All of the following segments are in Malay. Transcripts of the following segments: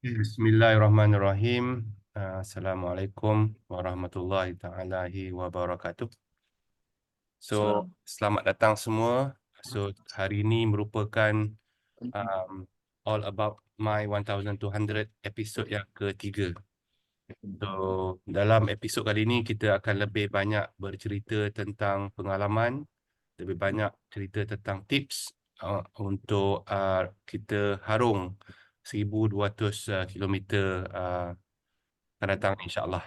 Bismillahirrahmanirrahim. Assalamualaikum warahmatullahi taala wabarakatuh. So, Salam. selamat datang semua. So, hari ini merupakan um, All About My 1200 episod yang ketiga. So, dalam episod kali ini kita akan lebih banyak bercerita tentang pengalaman, lebih banyak cerita tentang tips untuk kita harung 1200 kilometer akan datang insyaAllah.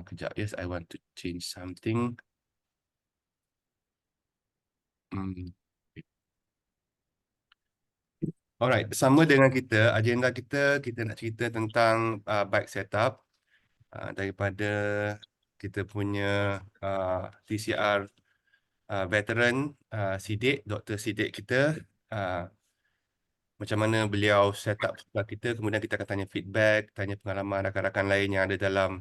Kejap, yes, I want to change something. Hmm. Alright, sama dengan kita, agenda kita nak cerita tentang bike setup daripada kita punya TCR veteran Sidik, Dr. Sidik kita. Macam mana beliau setup kita, kemudian kita akan tanya feedback, tanya pengalaman rakan-rakan lain yang ada dalam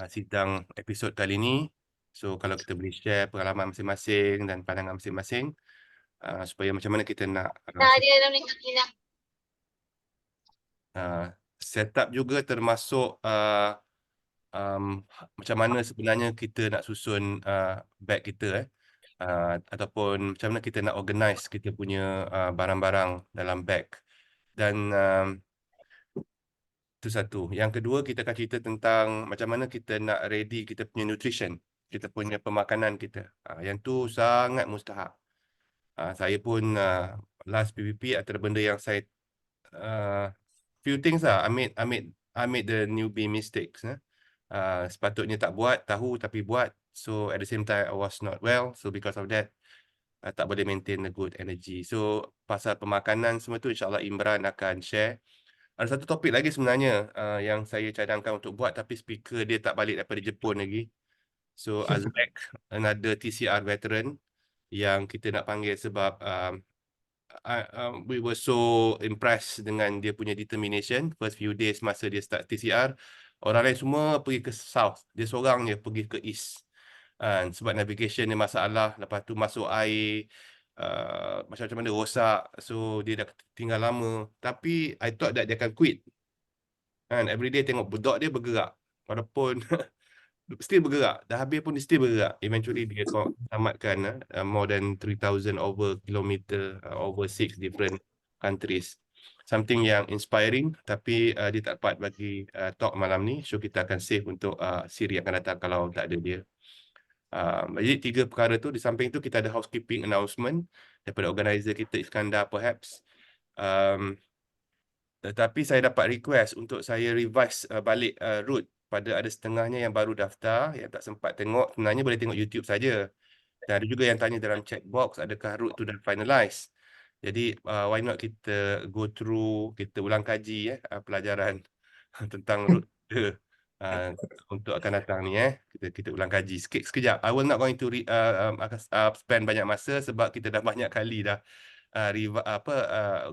sidang episod kali ini. So, kalau kita boleh share pengalaman masing-masing dan pandangan masing-masing supaya macam mana kita nak setup juga termasuk macam mana sebenarnya kita nak susun bag kita ataupun macam mana kita nak organize kita punya barang-barang dalam bag. Dan itu satu. Yang kedua, kita akan cerita tentang macam mana kita nak ready kita punya nutrition, kita punya pemakanan kita. Yang tu sangat mustahak. Saya pun last PPP antara benda yang saya few things lah. I made the newbie mistakes. Sepatutnya tak buat, tahu tapi buat. So at the same time I was not well. So because of that, tak boleh maintain a good energy. So pasal pemakanan semua tu insyaAllah Imran akan share. Ada satu topik lagi sebenarnya yang saya cadangkan untuk buat tapi speaker dia tak balik daripada Jepun lagi. So Azrek, another TCR veteran yang kita nak panggil sebab we were so impressed dengan dia punya determination. First few days masa dia start TCR, orang lain semua pergi ke south. Dia seorang je pergi ke east. Sebab navigation dia masalah, lepas tu masuk air, macam-macam mana rosak. So dia dah tinggal lama. Tapi I thought that dia akan quit. Everyday tengok budak dia bergerak. Walaupun still bergerak. Dah habis pun dia still bergerak. Eventually dia tamatkan more than 3,000 over kilometer over 6 different countries. Something yang inspiring tapi dia tak dapat bagi talk malam ni. So kita akan save untuk siri akan datang kalau tak ada dia. Jadi tiga perkara tu. Di samping tu kita ada housekeeping announcement daripada organizer kita Iskandar perhaps. Tetapi saya dapat request untuk saya revise balik route pada ada setengahnya yang baru daftar, yang tak sempat tengok. Sebenarnya boleh tengok YouTube saja. Dan ada juga yang tanya dalam chat box, adakah route tu dah finalize. Jadi why not kita go through, kita ulang kaji pelajaran tentang route untuk akan datang ni kita ulang kaji sekejap. I will not going to spend banyak masa sebab kita dah banyak kali dah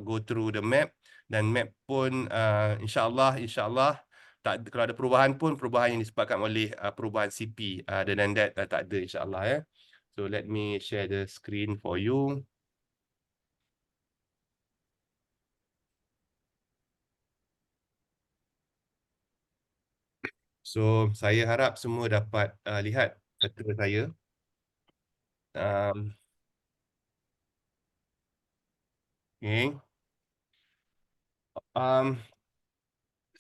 go through the map, dan map pun insyaallah tak, kalau ada perubahan pun perubahan yang disebabkan oleh perubahan CP, dan that tak ada insyaallah So let me share the screen for you. So saya harap semua dapat lihat peta saya. Okay.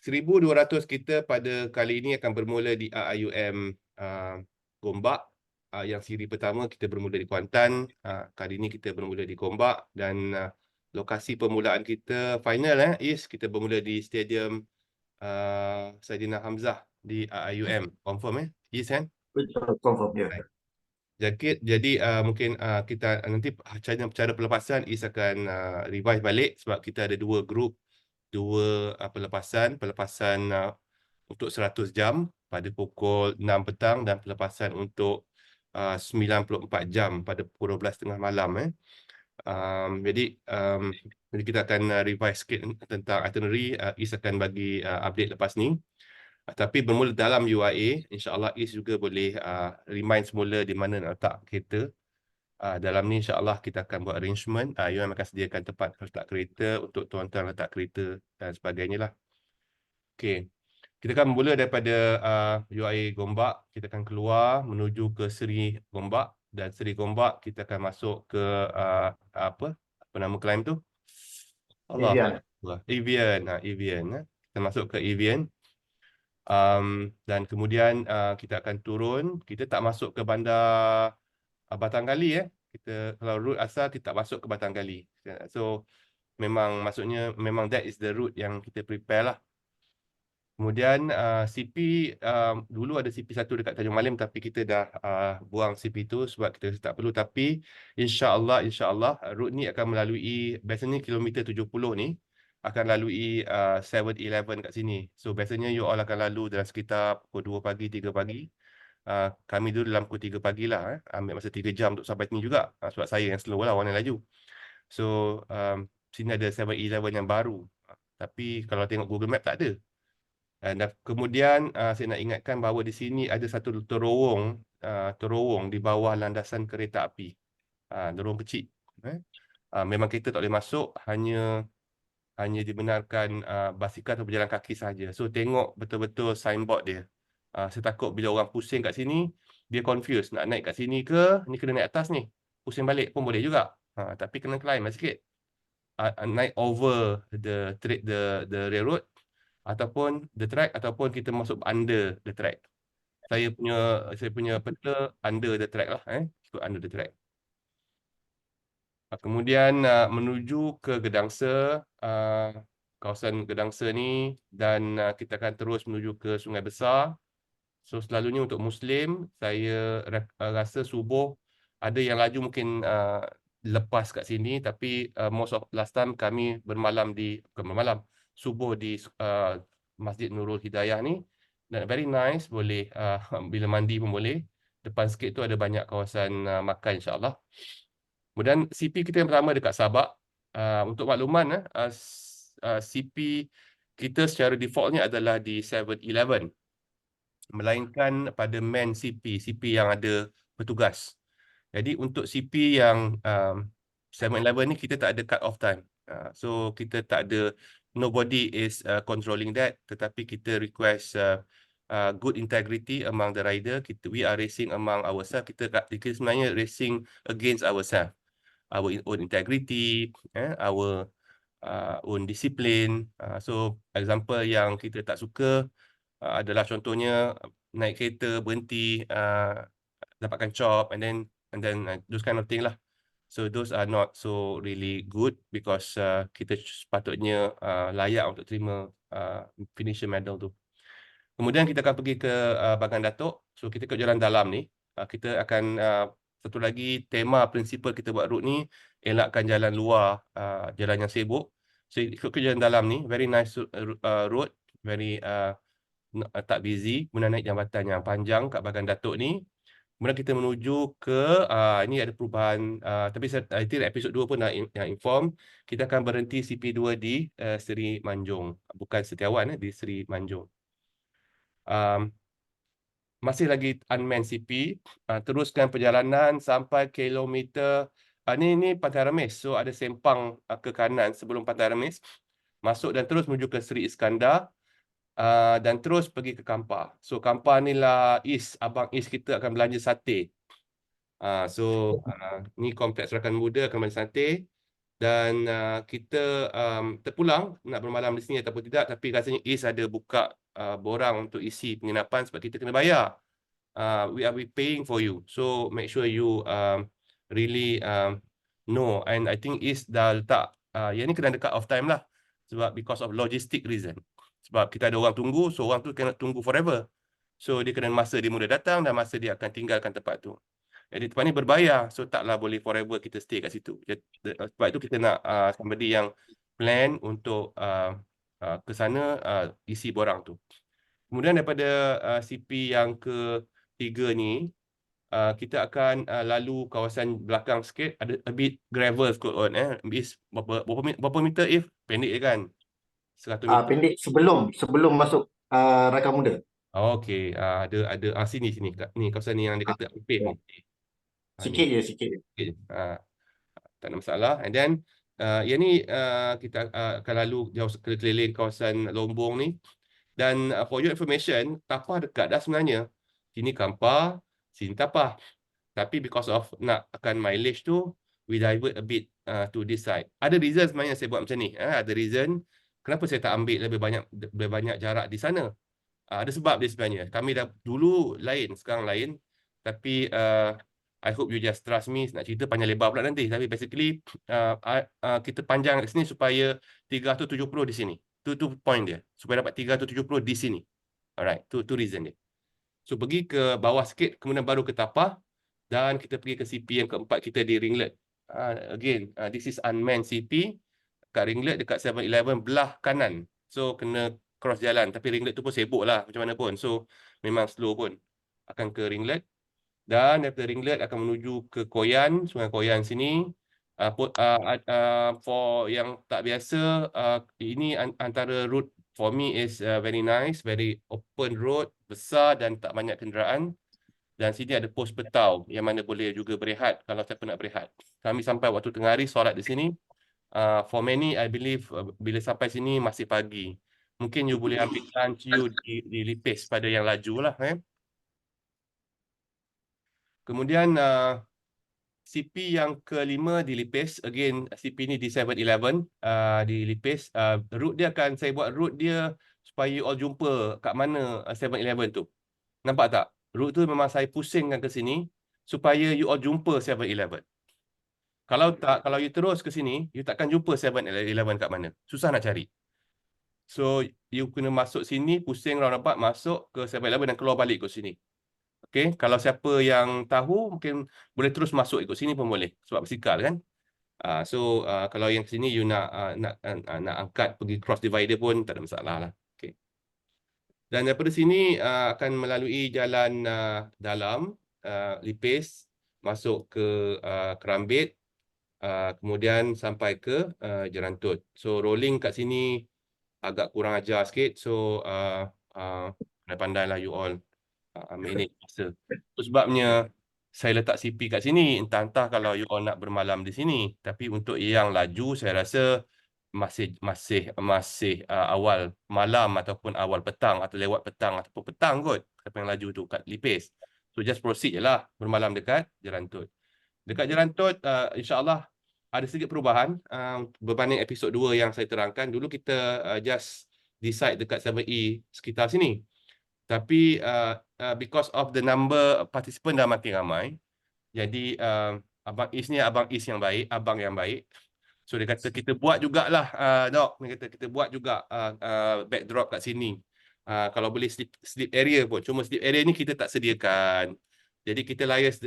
1,200 kita pada kali ini akan bermula di RIUM Gombak. Yang siri pertama kita bermula di Kuantan. Kali ini kita bermula di Gombak, dan lokasi permulaan kita final is kita bermula di Stadium Saidina Hamzah di RIUM. Confirm Yes kan? Betul, confirm ya. Jadi mungkin kita nanti cara pelepasan is akan revise balik sebab kita ada dua grup, dua pelepasan untuk 100 jam pada pukul 6 petang dan pelepasan untuk 94 jam pada pukul 12 tengah malam jadi kita akan revise sikit tentang itinerary. Is akan bagi update lepas ni. Tapi bermula dalam UIA, insyaAllah Is juga boleh remind semula di mana nak letak kereta. Dalam ni insya-Allah kita akan buat arrangement. UiM akan sediakan tempat letak kereta untuk tuan-tuan letak kereta dan sebagainya lah. Okey. Kita akan bermula daripada UI Gombak. Kita akan keluar menuju ke Seri Gombak, dan Seri Gombak kita akan masuk ke apa? Apa nama climb tu? Allah. Evian. Evian. Evian. Kita masuk ke Evian. Dan kemudian kita akan turun. Kita tak masuk ke bandar Batanggali Kita kalau route asal kita tak masuk ke Batanggali. So memang maksudnya memang that is the route yang kita prepare lah. Kemudian CP dulu ada CP1 dekat Tanjung Malim, tapi kita dah buang CP tu sebab kita tak perlu. Tapi insya-Allah route ni akan melalui, biasanya kilometer 70 ni akan lalui 7-Eleven kat sini. So biasanya you all akan lalu dalam sekitar pukul 2 pagi, 3 pagi. Kami dulu dalam pukul 3 pagi lah. Ambil masa 3 jam untuk sampai sini juga. Sebab saya yang slow lah, warna laju. So sini ada 7-Eleven yang baru. Tapi kalau tengok Google Map tak ada. Dan kemudian saya nak ingatkan bahawa di sini ada satu terowong di bawah landasan kereta api. Terowong kecil. Memang kita tak boleh masuk, hanya dibenarkan basikal atau berjalan kaki saja. So tengok betul-betul signboard dia. Saya takut bila orang pusing kat sini, dia confused nak naik kat sini ke, ni kena naik atas ni. Pusing balik pun boleh juga. Tapi kena climb sikit. Naik over the railroad ataupun the track, ataupun kita masuk under the track. Saya punya peta under the track lah, ikut under the track. Kemudian menuju ke Gedangsa, kawasan Gedangsa ni, dan kita akan terus menuju ke Sungai Besar. So selalunya untuk Muslim, saya rasa subuh ada yang laju mungkin lepas kat sini, tapi most of last time kami bukan bermalam, subuh di Masjid Nurul Hidayah ni, dan very nice, boleh bila mandi pun boleh. Depan sikit tu ada banyak kawasan makan insya-Allah. Kemudian CP kita yang pertama dekat Sabak. Untuk makluman, CP kita secara defaultnya adalah di 7-Eleven. Melainkan pada main CP yang ada petugas. Jadi untuk CP yang 7-Eleven ni kita tak ada cut off time. So kita tak ada, nobody is controlling that, tetapi kita request good integrity among the rider. We are racing among ourselves. Kita sebenarnya racing against ourselves. Our own integrity, our own discipline. So example yang kita tak suka adalah contohnya naik kereta berhenti, dapatkan chop, and then those kind of thing lah. So those are not so really good, because kita sepatutnya layak untuk terima finisher medal tu. Kemudian kita akan pergi ke Bagan Datuk. So kita ke jalan dalam ni. Kita akan satu lagi tema prinsipal kita buat route ni, elakkan jalan luar, jalan yang sibuk. So ikut ke jalan dalam ni, very nice road, very tak busy. Kemudian naik jambatan yang panjang kat Bagan Datuk ni. Kemudian kita menuju ke ini ada perubahan, tapi I think episod 2 pun yang inform, kita akan berhenti CP2 di Seri Manjung, bukan Setiawan, di Seri Manjung. Masih lagi unmanned CP, teruskan perjalanan sampai kilometer ni Pantai Remis. So ada sempang ke kanan sebelum Pantai Remis, masuk dan terus menuju ke Seri Iskandar, dan terus pergi ke Kampar. So Kampar ni lah Abang East kita akan belanja sate. So ni kompleks rakan muda akan belanja sate. Dan kita terpulang nak bermalam di sini ataupun tidak, tapi rasanya East ada buka borang untuk isi penginapan sebab kita kena bayar. We are paying for you, so make sure you really know. And I think East dah letak yang ni kena dekat off time lah, sebab because of logistic reason. Sebab kita ada orang tunggu, so orang tu kena tunggu forever. So dia kena masa dia mula datang dan masa dia akan tinggalkan tempat tu. Jadi tempat ni berbayar, so taklah boleh forever kita stay kat situ. Sebab itu kita nak somebody yang plan untuk ke sana, isi borang tu. Kemudian daripada CP yang ketiga ni, kita akan lalu kawasan belakang sikit, ada a bit gravel kot on. Berapa meter if? Pendek je kan? 100 meter. Pendek sebelum masuk Raka Muda. Okey, ada sini ni kawasan ni yang dia kata pave ni. Ni Sikit je, sikit je. sikit je. Tak ada masalah. And then yang ni kita akan lalu jauh keliling kawasan Lombong ni. Dan for your information, Tapah dekat dah sebenarnya. Sini Kampar, sini Tapah. Tapi because of nak akan mileage tu, we divert a bit to this side. Ada reason sebenarnya saya buat macam ni. Ada reason kenapa saya tak ambil lebih banyak jarak di sana. Ada sebab dia sebenarnya. Kami dah dulu lain, sekarang lain. Tapi I hope you just trust me. Nak cerita panjang lebar pula nanti. Tapi basically kita panjang kat sini supaya 370 di sini. Tu point dia. Supaya dapat 370 di sini. Alright, tu reason dia. So pergi ke bawah sikit, kemudian baru ke Tapah. Dan kita pergi ke CP yang keempat kita di Ringlet. Again, this is unmanned CP. Kat Ringlet dekat 7-Eleven belah kanan. So kena cross jalan. Tapi Ringlet tu pun sibuk lah macam mana pun. So memang slow pun. Akan ke Ringlet. Dan daripada Ringlet akan menuju ke Koyan. Sungai Koyan sini. For yang tak biasa, ini antara route for me is very nice. Very open road. Besar dan tak banyak kenderaan. Dan sini ada pos petau yang mana boleh juga berehat kalau siapa nak berehat. Kami sampai waktu tengah hari solat di sini. For many, I believe bila sampai sini masih pagi. Mungkin you boleh ambil lunch you di Lipis pada yang laju lah. Kemudian CP yang kelima di Lipis. Again, CP ni di 7-Eleven di Lipis. Route dia akan, saya buat route dia supaya you all jumpa kat mana 7-Eleven tu. Nampak tak? Route tu memang saya pusingkan ke sini supaya you all jumpa 7-Eleven. Kalau tak, kalau you terus ke sini, you takkan jumpa 7-Eleven kat mana. Susah nak cari. So, you kena masuk sini, pusing roundabout, masuk ke 7-Eleven dan keluar balik ke sini. Okay, kalau siapa yang tahu, mungkin boleh terus masuk ikut sini pun boleh. Sebab bersikal kan. So, kalau yang sini you nak angkat pergi cross divider pun tak ada masalah lah. Okay. Dan daripada sini akan melalui jalan dalam Lipis masuk ke Kerambit, kemudian sampai ke Jerantut. So rolling kat sini agak kurang ajar sikit. So pandai-pandailah you all manage masa. Itu sebabnya saya letak CP kat sini. Entah-entah kalau you all nak bermalam di sini. Tapi untuk yang laju saya rasa masih awal malam ataupun awal petang atau lewat petang ataupun petang kot siapa yang laju tu kat Lipis. So just proceed je lah bermalam dekat Jerantut. Dekat Jerantut insya-Allah ada sedikit perubahan berbanding episod 2 yang saya terangkan. Dulu kita just decide dekat 7E sekitar sini. Tapi because of the number participant dah makin ramai, jadi Abang Is ni Abang Is yang baik, abang yang baik. So dia kata kita buat jugalah Dok, dia kata kita buat juga backdrop kat sini. Kalau boleh sleep area pun. Cuma sleep area ni kita tak sediakan. Jadi kita liaise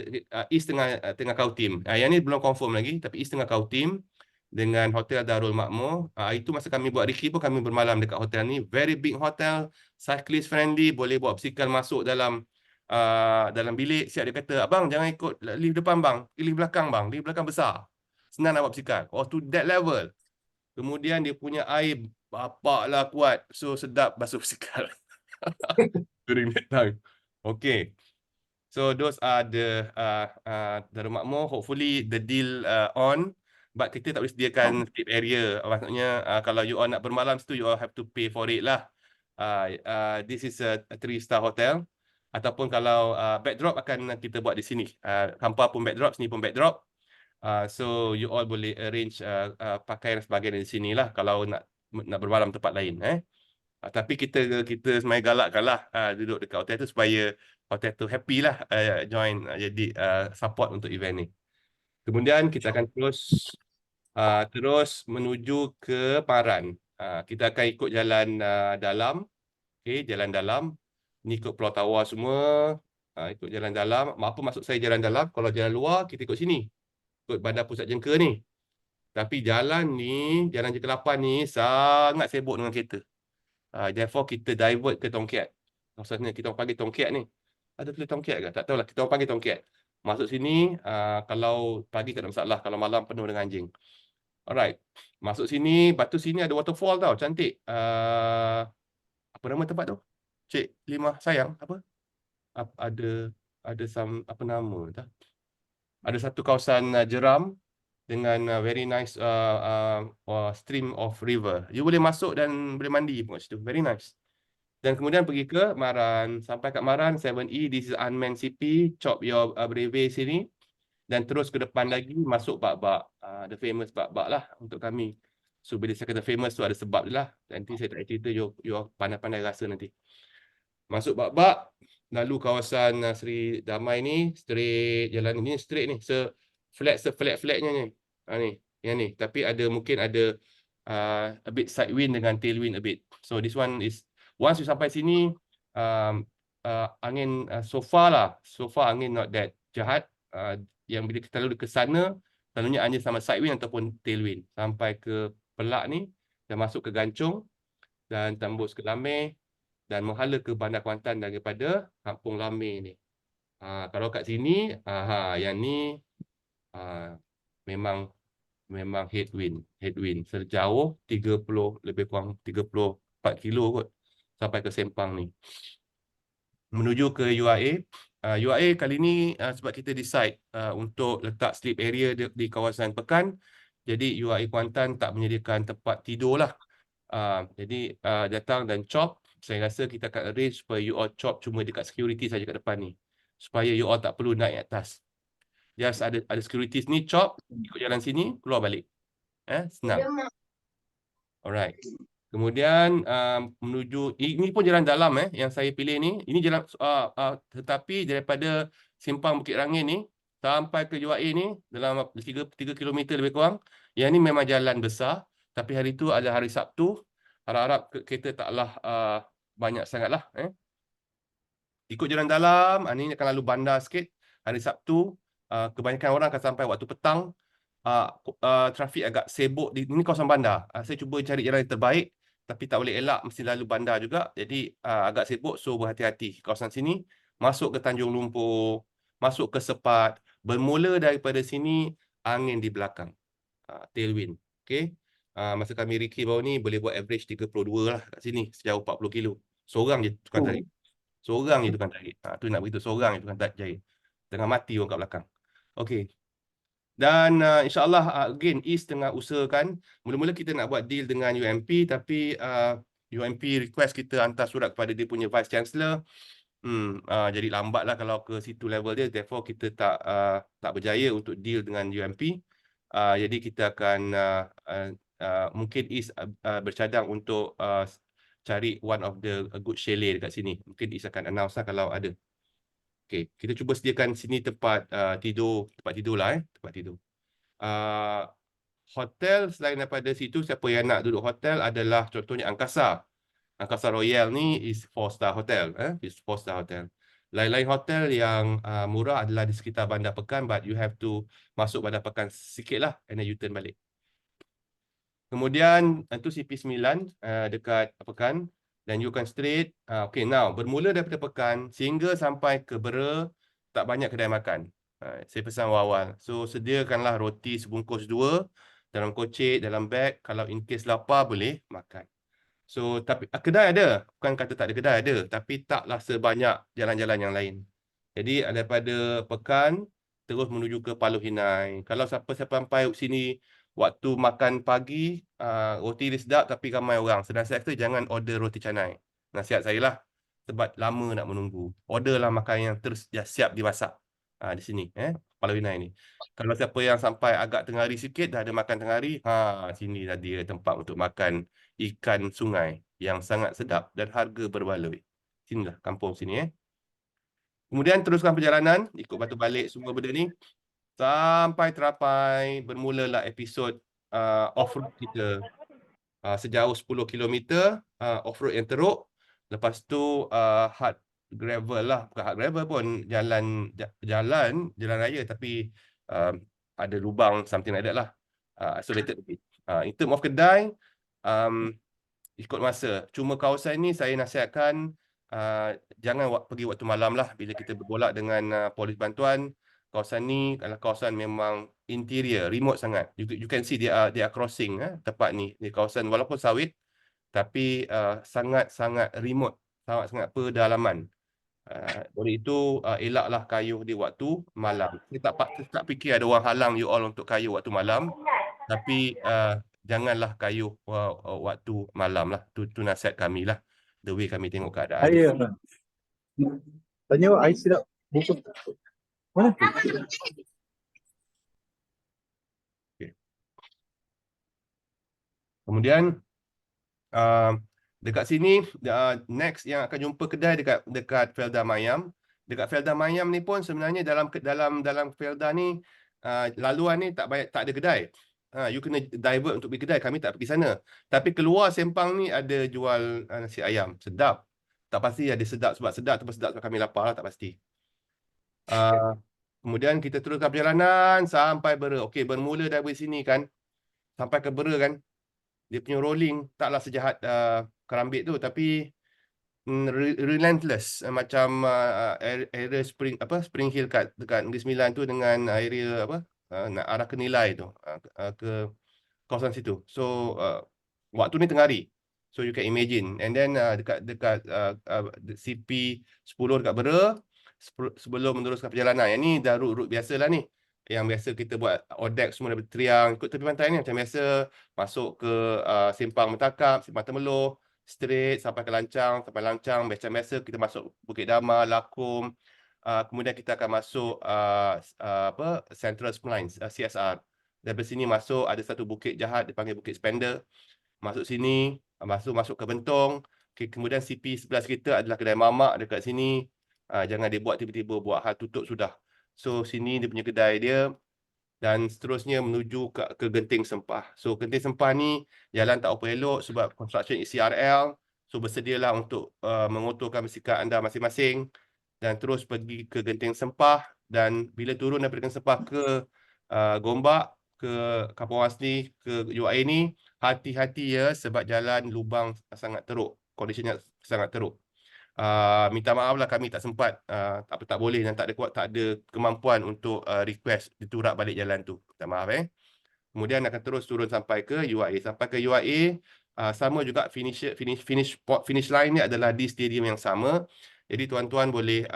East tengah kau team. Yang ni belum confirm lagi tapi East tengah kau team dengan Hotel Darul Makmur. Itu masa kami buat Ricky pun kami bermalam dekat hotel ni. Very big hotel, cyclist friendly, boleh bawa basikal masuk dalam bilik. Siap dia kata, "Abang jangan ikut lift depan bang, lift belakang bang, lift belakang besar." Senang nak bawa basikal. Oh, to that level. Kemudian dia punya air bapak lah kuat. So sedap basuh basikal. During that time. Okay. So those are the Darul Makmur. Hopefully the deal on. But kita tak boleh sediakan sleep area. Maksudnya kalau you all nak bermalam situ, you all have to pay for it lah. This is a 3-star hotel. Ataupun kalau backdrop akan kita buat di sini. Kampar pun backdrop, sini pun backdrop. So you all boleh arrange pakaian sebagainya di sini lah kalau nak bermalam tempat lain. Tapi kita sebenarnya galakkan lah duduk dekat hotel tu supaya hotel tu happy lah join jadi support untuk event ni. Kemudian kita akan terus menuju ke Paran. Kita akan ikut jalan dalam. Okay, jalan dalam. Ni ikut Pulau Tawar semua. Ikut jalan dalam. Apa maksud saya jalan dalam? Kalau jalan luar, kita ikut sini. Ikut Bandar Pusat Jengka ni. Tapi jalan ni, jalan Jengka 8 ni sangat sibuk dengan kereta. Therefore kita divert ke Tongkiat. Maksudnya kita orang panggil Tongkiat ni. Ada tulis Tongkiat ke? Tak tahulah. Kita orang panggil Tongkiat. Masuk sini, kalau pagi tak ada masalah. Kalau malam penuh dengan anjing. Alright. Masuk sini, batu sini ada waterfall tau. Cantik. Apa nama tempat tu? Cik Limah sayang. Apa? Ada apa nama tak? Ada satu kawasan jeram dengan very nice stream of river. You boleh masuk dan boleh mandi pun kat situ. Very nice. Dan kemudian pergi ke Maran. Sampai kat Maran, 7E, this is unmanned CP. Chop your breve sini. Dan terus ke depan lagi, masuk Bak-Bak. The famous Bak-Bak lah untuk kami. So, bila saya kata famous tu ada sebab dia lah. Nanti saya tak cerita, you pandai-pandai rasa nanti. Masuk Bak-Bak, lalu kawasan Seri Damai ni, straight jalan ni, straight ni. Flat-flatnya ni. Ni, yang ni. Tapi ada mungkin ada a bit side wind dengan tailwind a bit. So this one is, once you sampai sini, angin so far angin not that jahat. Yang bila kita lalu ke sana, selalunya angin sama side wind ataupun tailwind. Sampai ke Pelak ni, dan masuk ke Gancung, dan tembus ke Lameh, dan menghala ke Bandar Kuantan daripada Kampung Lameh ni. Kalau kat sini, yang ni memang headwind sejauh 30 lebih kurang 34 kilo kot sampai ke Sempang ni. Menuju ke URA. URA kali ni sebab kita decide untuk letak sleep area di kawasan Pekan. Jadi URA Kuantan tak menyediakan tempat tidur lah. Jadi datang dan chop. Saya rasa kita akan arrange supaya you all chop cuma dekat security saja kat depan ni. Supaya you all tak perlu naik atas. Just ada security ni, chop, ikut jalan sini, keluar balik. Senang. Alright. Kemudian menuju, ini pun jalan dalam yang saya pilih ni. Ini jalan, tetapi daripada Simpang Bukit Rangin ni sampai ke URA ni dalam 3 km lebih kurang. Yang ni memang jalan besar. Tapi hari tu adalah hari Sabtu. Harap-harap kereta taklah banyak sangat lah. Ikut jalan dalam, ini akan lalu bandar sikit. Hari Sabtu, kebanyakan orang akan sampai waktu petang. Trafik agak sibuk ini kawasan bandar. Saya cuba cari jalan yang terbaik, tapi tak boleh elak, mesti lalu bandar juga. Jadi agak sibuk, so berhati-hati. Kawasan sini, masuk ke Tanjung Lumpur, masuk ke Sepat. Bermula daripada sini, angin di belakang. Tailwind. Okay. Masa kami Ricky baru ni, boleh buat average 32 lah kat sini, sejauh 40 kilo. Seorang je tukang tarik. Seorang je tukang tarik. Tu nak beritahu, seorang je tukang tarik. Tengah mati orang kat belakang. Okay. Dan insyaAllah again East tengah usahakan. Mula-mula kita nak buat deal dengan UMP, tapi UMP request kita hantar surat kepada dia punya Vice Chancellor. Jadi lambat lah kalau ke situ level dia. Therefore kita tak berjaya untuk deal dengan UMP. Jadi kita akan mungkin East bercadang untuk cari one of the good chalet dekat sini. Mungkin East akan announce lah kalau ada. Okay, kita cuba sediakan sini tempat tidur lah tempat tidur. Hotel selain daripada situ, siapa yang nak duduk hotel adalah contohnya Angkasa. Angkasa Royal ni is 4-star hotel, is 4-star hotel. Lain-lain hotel yang murah adalah di sekitar Bandar Pekan, but you have to masuk Bandar Pekan sikit lah and then you turn balik. Kemudian itu CP9 dekat Pekan. Dan you can straight. Okay, now bermula daripada Pekan sehingga sampai ke Bera, tak banyak kedai makan. Saya pesan awal-awal. So sediakanlah roti sebungkus 2 dalam kocek, dalam beg. Kalau in case lapar boleh makan. So tapi kedai ada. Bukan kata tak ada kedai, ada. Tapi taklah sebanyak jalan-jalan yang lain. Jadi daripada Pekan terus menuju ke Paluh Hinai. Kalau siapa-siapa sampai sini waktu makan pagi, roti dia sedap tapi ramai orang. Nasihat saya jangan order roti canai. Nasihat saya lah. Sebab lama nak menunggu. Orderlah makan yang siap dimasak. Di sini, Paluh Hinai ni. Kalau siapa yang sampai agak tengah hari sikit, dah ada makan tengah hari, sini dah dia tempat untuk makan ikan sungai yang sangat sedap dan harga berbaloi. Sinilah kampung sini, Kemudian teruskan perjalanan, ikut batu balik semua benda ni. Sampai terapai, bermulalah episod off-road kita. Sejauh 10 km off-road yang teruk. Lepas tu hard gravel lah. Bukan hard gravel pun, jalan raya tapi ada lubang, something like that lah. Isolated a bit. In term of kedai, ikut masa. Cuma kawasan ni saya nasihatkan jangan pergi waktu malam lah bila kita berbolak dengan polis bantuan. Kawasan ni adalah kawasan memang interior, remote sangat. You can see they are crossing tempat ni. Di kawasan walaupun sawit tapi sangat-sangat remote, sangat-sangat pedalaman. Oleh itu elaklah kayuh di waktu malam. Saya tak fikir ada orang halang you all untuk kayuh waktu malam. Tapi janganlah kayuh waktu malam lah. Tu nasihat kami lah. The way kami tengok keadaan. Saya tanya I silap buku mana tu? Okay. Kemudian uh, dekat sini next yang akan jumpa kedai dekat dekat Felda Mayam. Dekat Felda Mayam ni pun sebenarnya dalam Felda ni laluan ni tak ada kedai. You kena divert untuk pergi kedai. Kami tak pergi sana. Tapi keluar Sempang ni ada jual nasi ayam. Sedap. Tak pasti ada sedap sebab sedap sebab kami lapar lah, tak pasti. Kemudian kita teruskan perjalanan sampai Bera. Okey, bermula dari sini kan. Sampai ke Bera kan. Dia punya rolling taklah sejahat Kerambit tu, tapi relentless, macam area Spring Hill dekat Negeri Sembilan tu dengan area nak arah ke Nilai tu, ke kawasan situ. So waktu ni tengah hari, so you can imagine. And then dekat CP 10 dekat Bera, sebelum meneruskan perjalanan. Yang ni dah route biasa lah ni, yang biasa kita buat ODEX semua daripada Triang ikut tepi pantai ni macam biasa, masuk ke Simpang Mentakap, Simpang Temeloh, straight sampai ke Lancang, sampai Lancang macam biasa kita masuk Bukit Damar, Lakum. Kemudian kita akan masuk Central Splines, CSR. Dari sini masuk ada satu bukit jahat dipanggil Bukit Spender. Masuk sini, masuk ke Bentong. Kemudian CP sebelah kita adalah kedai mamak dekat sini. Jangan dia buat tiba-tiba buat hal tutup sudah. So sini dia punya kedai dia, dan seterusnya menuju ke Genting Sempah. So Genting Sempah ni jalan tak apa elok sebab construction ECRL. So bersedialah untuk mengotorkan basikal anda masing-masing dan terus pergi ke Genting Sempah. Dan bila turun daripada Genting Sempah ke Gombak, ke Kampung Asli, ke UIA ni, hati-hati ya sebab jalan lubang sangat teruk. Kondisinya sangat teruk. Minta maaf lah kami tak sempat, tak boleh dan tak ada kemampuan untuk request diturak balik jalan tu. Minta maaf Kemudian akan terus turun sampai ke UIA. Sampai ke UIA, sama juga finish line ni adalah di stadium yang sama. Jadi tuan-tuan boleh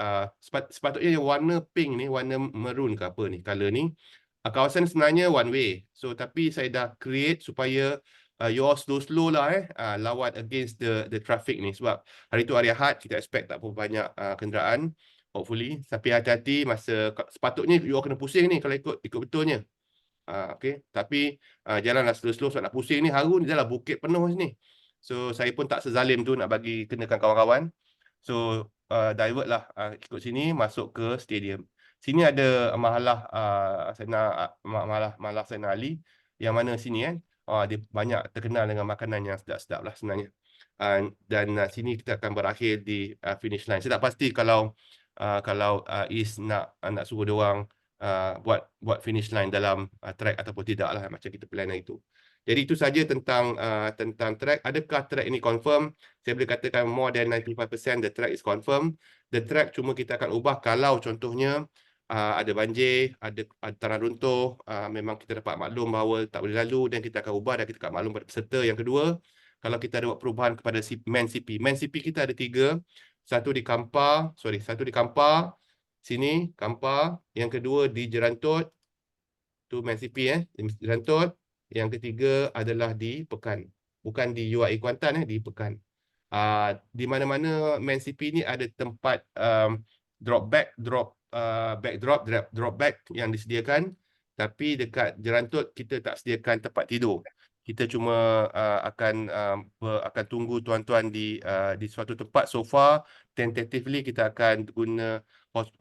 sepatutnya yang warna pink ni, warna maroon ke apa ni, color ni. Kawasan sebenarnya one way. So tapi saya dah create supaya you all slow lah lawat against the traffic ni, sebab hari tu hari Ahad kita expect tak berapa banyak kenderaan, hopefully. Tapi hati-hati masa sepatutnya you all kena pusing ni kalau ikut betulnya. Okay. Tapi jalanlah slow-slow sebab nak pusing ni, Harun ni dah bukit penuh sini. So saya pun tak sezalim tu nak bagi kenakan kawan-kawan. So divert lah ikut sini masuk ke stadium. Sini ada Mahalah Mahalah Saina Ali, yang mana sini dia banyak terkenal dengan makanan yang sedap-sedap lah sebenarnya. Dan sini kita akan berakhir di finish line. Saya tak pasti kalau Is nak suruh dia orang buat finish line dalam track ataupun tidak lah, macam kita plan itu. Jadi itu saja tentang track. Adakah track ini confirm? Saya boleh katakan more than 95% the track is confirm. The track cuma kita akan ubah kalau contohnya ada banjir, ada tanah runtuh, memang kita dapat maklum bahawa tak boleh lalu, dan kita akan ubah dan kita akan maklum pada peserta. Yang kedua, kalau kita ada buat perubahan kepada main CP. Main CP kita ada 3. Satu di Kampar, sini Kampar. Yang kedua di Jerantut, tu main CP Jerantut. Yang ketiga adalah di Pekan. Bukan di UIA Kuantan di Pekan. Di mana-mana main CP ni ada tempat drop back yang disediakan. Tapi dekat Jerantut kita tak sediakan tempat tidur. Kita cuma akan tunggu tuan-tuan di suatu tempat. So far, tentatively kita akan guna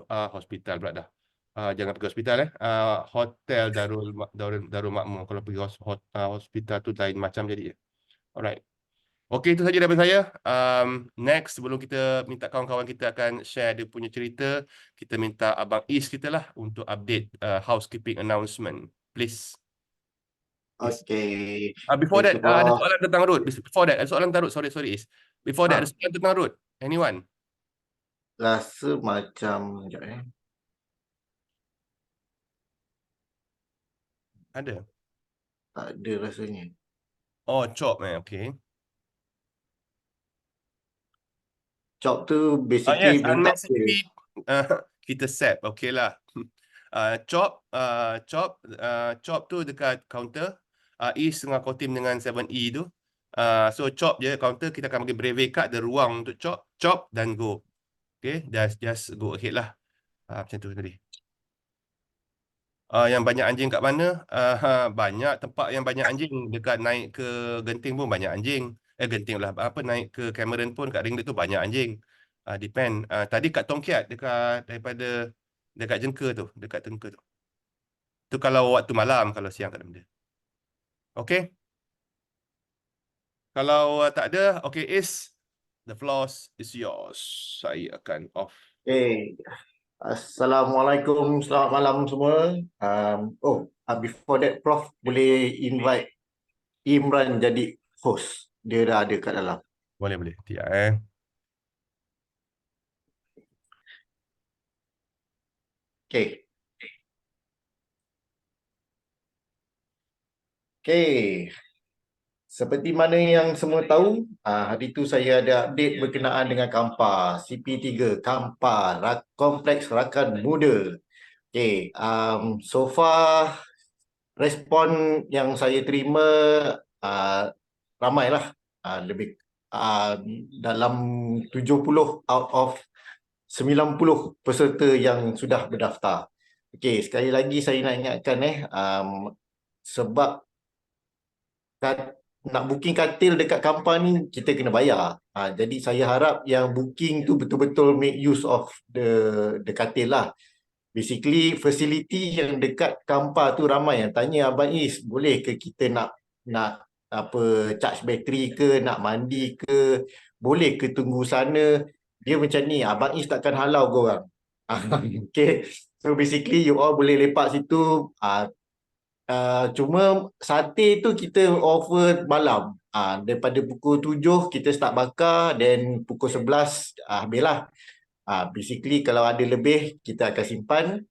hospital pula dah. Jangan pergi hospital Hotel Darul Makmur. Kalau pergi hospital tu lain macam jadi. Alright. Okey, itu saja daripada saya. Next, sebelum kita minta kawan-kawan kita akan share dia punya cerita, kita minta Abang Is kita lah untuk update housekeeping announcement. Please. Okey. Before that, ada InsyaAllah soalan tentang road. Before that, ada soalan tentang road. Sorry Is. Before that, ada soalan tentang road. Anyone? rasa macam sekejap Ada? tak ada rasanya. Oh, chop okey. Chop tu Yes, basically minta unmanned city kita set, okey lah. Chop tu dekat counter. East tengah kau team dengan 7E tu. So chop je counter, kita akan bagi brave card, ada ruang untuk chop dan go. Okay, just go ahead lah. Macam tu tadi. Yang banyak anjing kat mana? Banyak tempat yang banyak anjing. Dekat naik ke Genting pun banyak anjing. Genting lah. Naik ke Cameron pun kat Ringlet tu banyak anjing. Depend. Tadi kat Tongkiat, dekat Jengker tu. Dekat Jengker tu. Tu kalau waktu malam, kalau siang tak ada benda. Okay. Kalau tak ada, okay Is. The floor is yours. Saya akan off. Okay. Assalamualaikum, selamat malam semua. Before that, Prof boleh invite Imran jadi host. Dia dah ada kat dalam. Boleh. Tiap Okay. Okay. Seperti mana yang semua tahu, hari itu saya ada update berkenaan dengan Kampa CP3, Kampa Kompleks Rakan Muda. Okay, so far respon yang saya terima ramailah, lebih dalam 70 out of 90 peserta yang sudah berdaftar. Okay, sekali lagi saya nak ingatkan sebab nak booking katil dekat Kampa ni kita kena bayar. Jadi saya harap yang booking tu betul-betul make use of the katil lah. Basically facility yang dekat Kampa tu ramai yang tanya, Abang Is, boleh ke kita nak charge bateri ke, nak mandi ke, boleh ke tunggu sana? Dia macam ni, Abang Is takkan halau korang. Okay, so basically you all boleh lepak situ. Cuma sate tu kita offer malam. Daripada pukul 7 kita start bakar, then pukul 11 habislah. Basically kalau ada lebih kita akan simpan.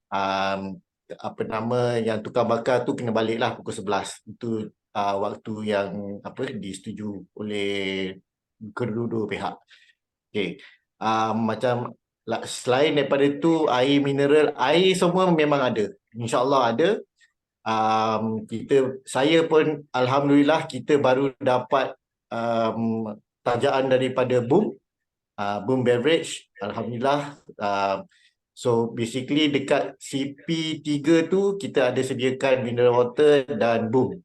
Yang tukang bakar tu kena baliklah pukul 11. Itu waktu yang disetujui oleh kedua-dua pihak. Okay. Selain daripada tu, air mineral, air semua memang ada. InsyaAllah ada. Saya pun alhamdulillah kita baru dapat tajaan daripada Boom Beverage, alhamdulillah. So basically dekat CP3 tu kita ada sediakan mineral water dan Boom.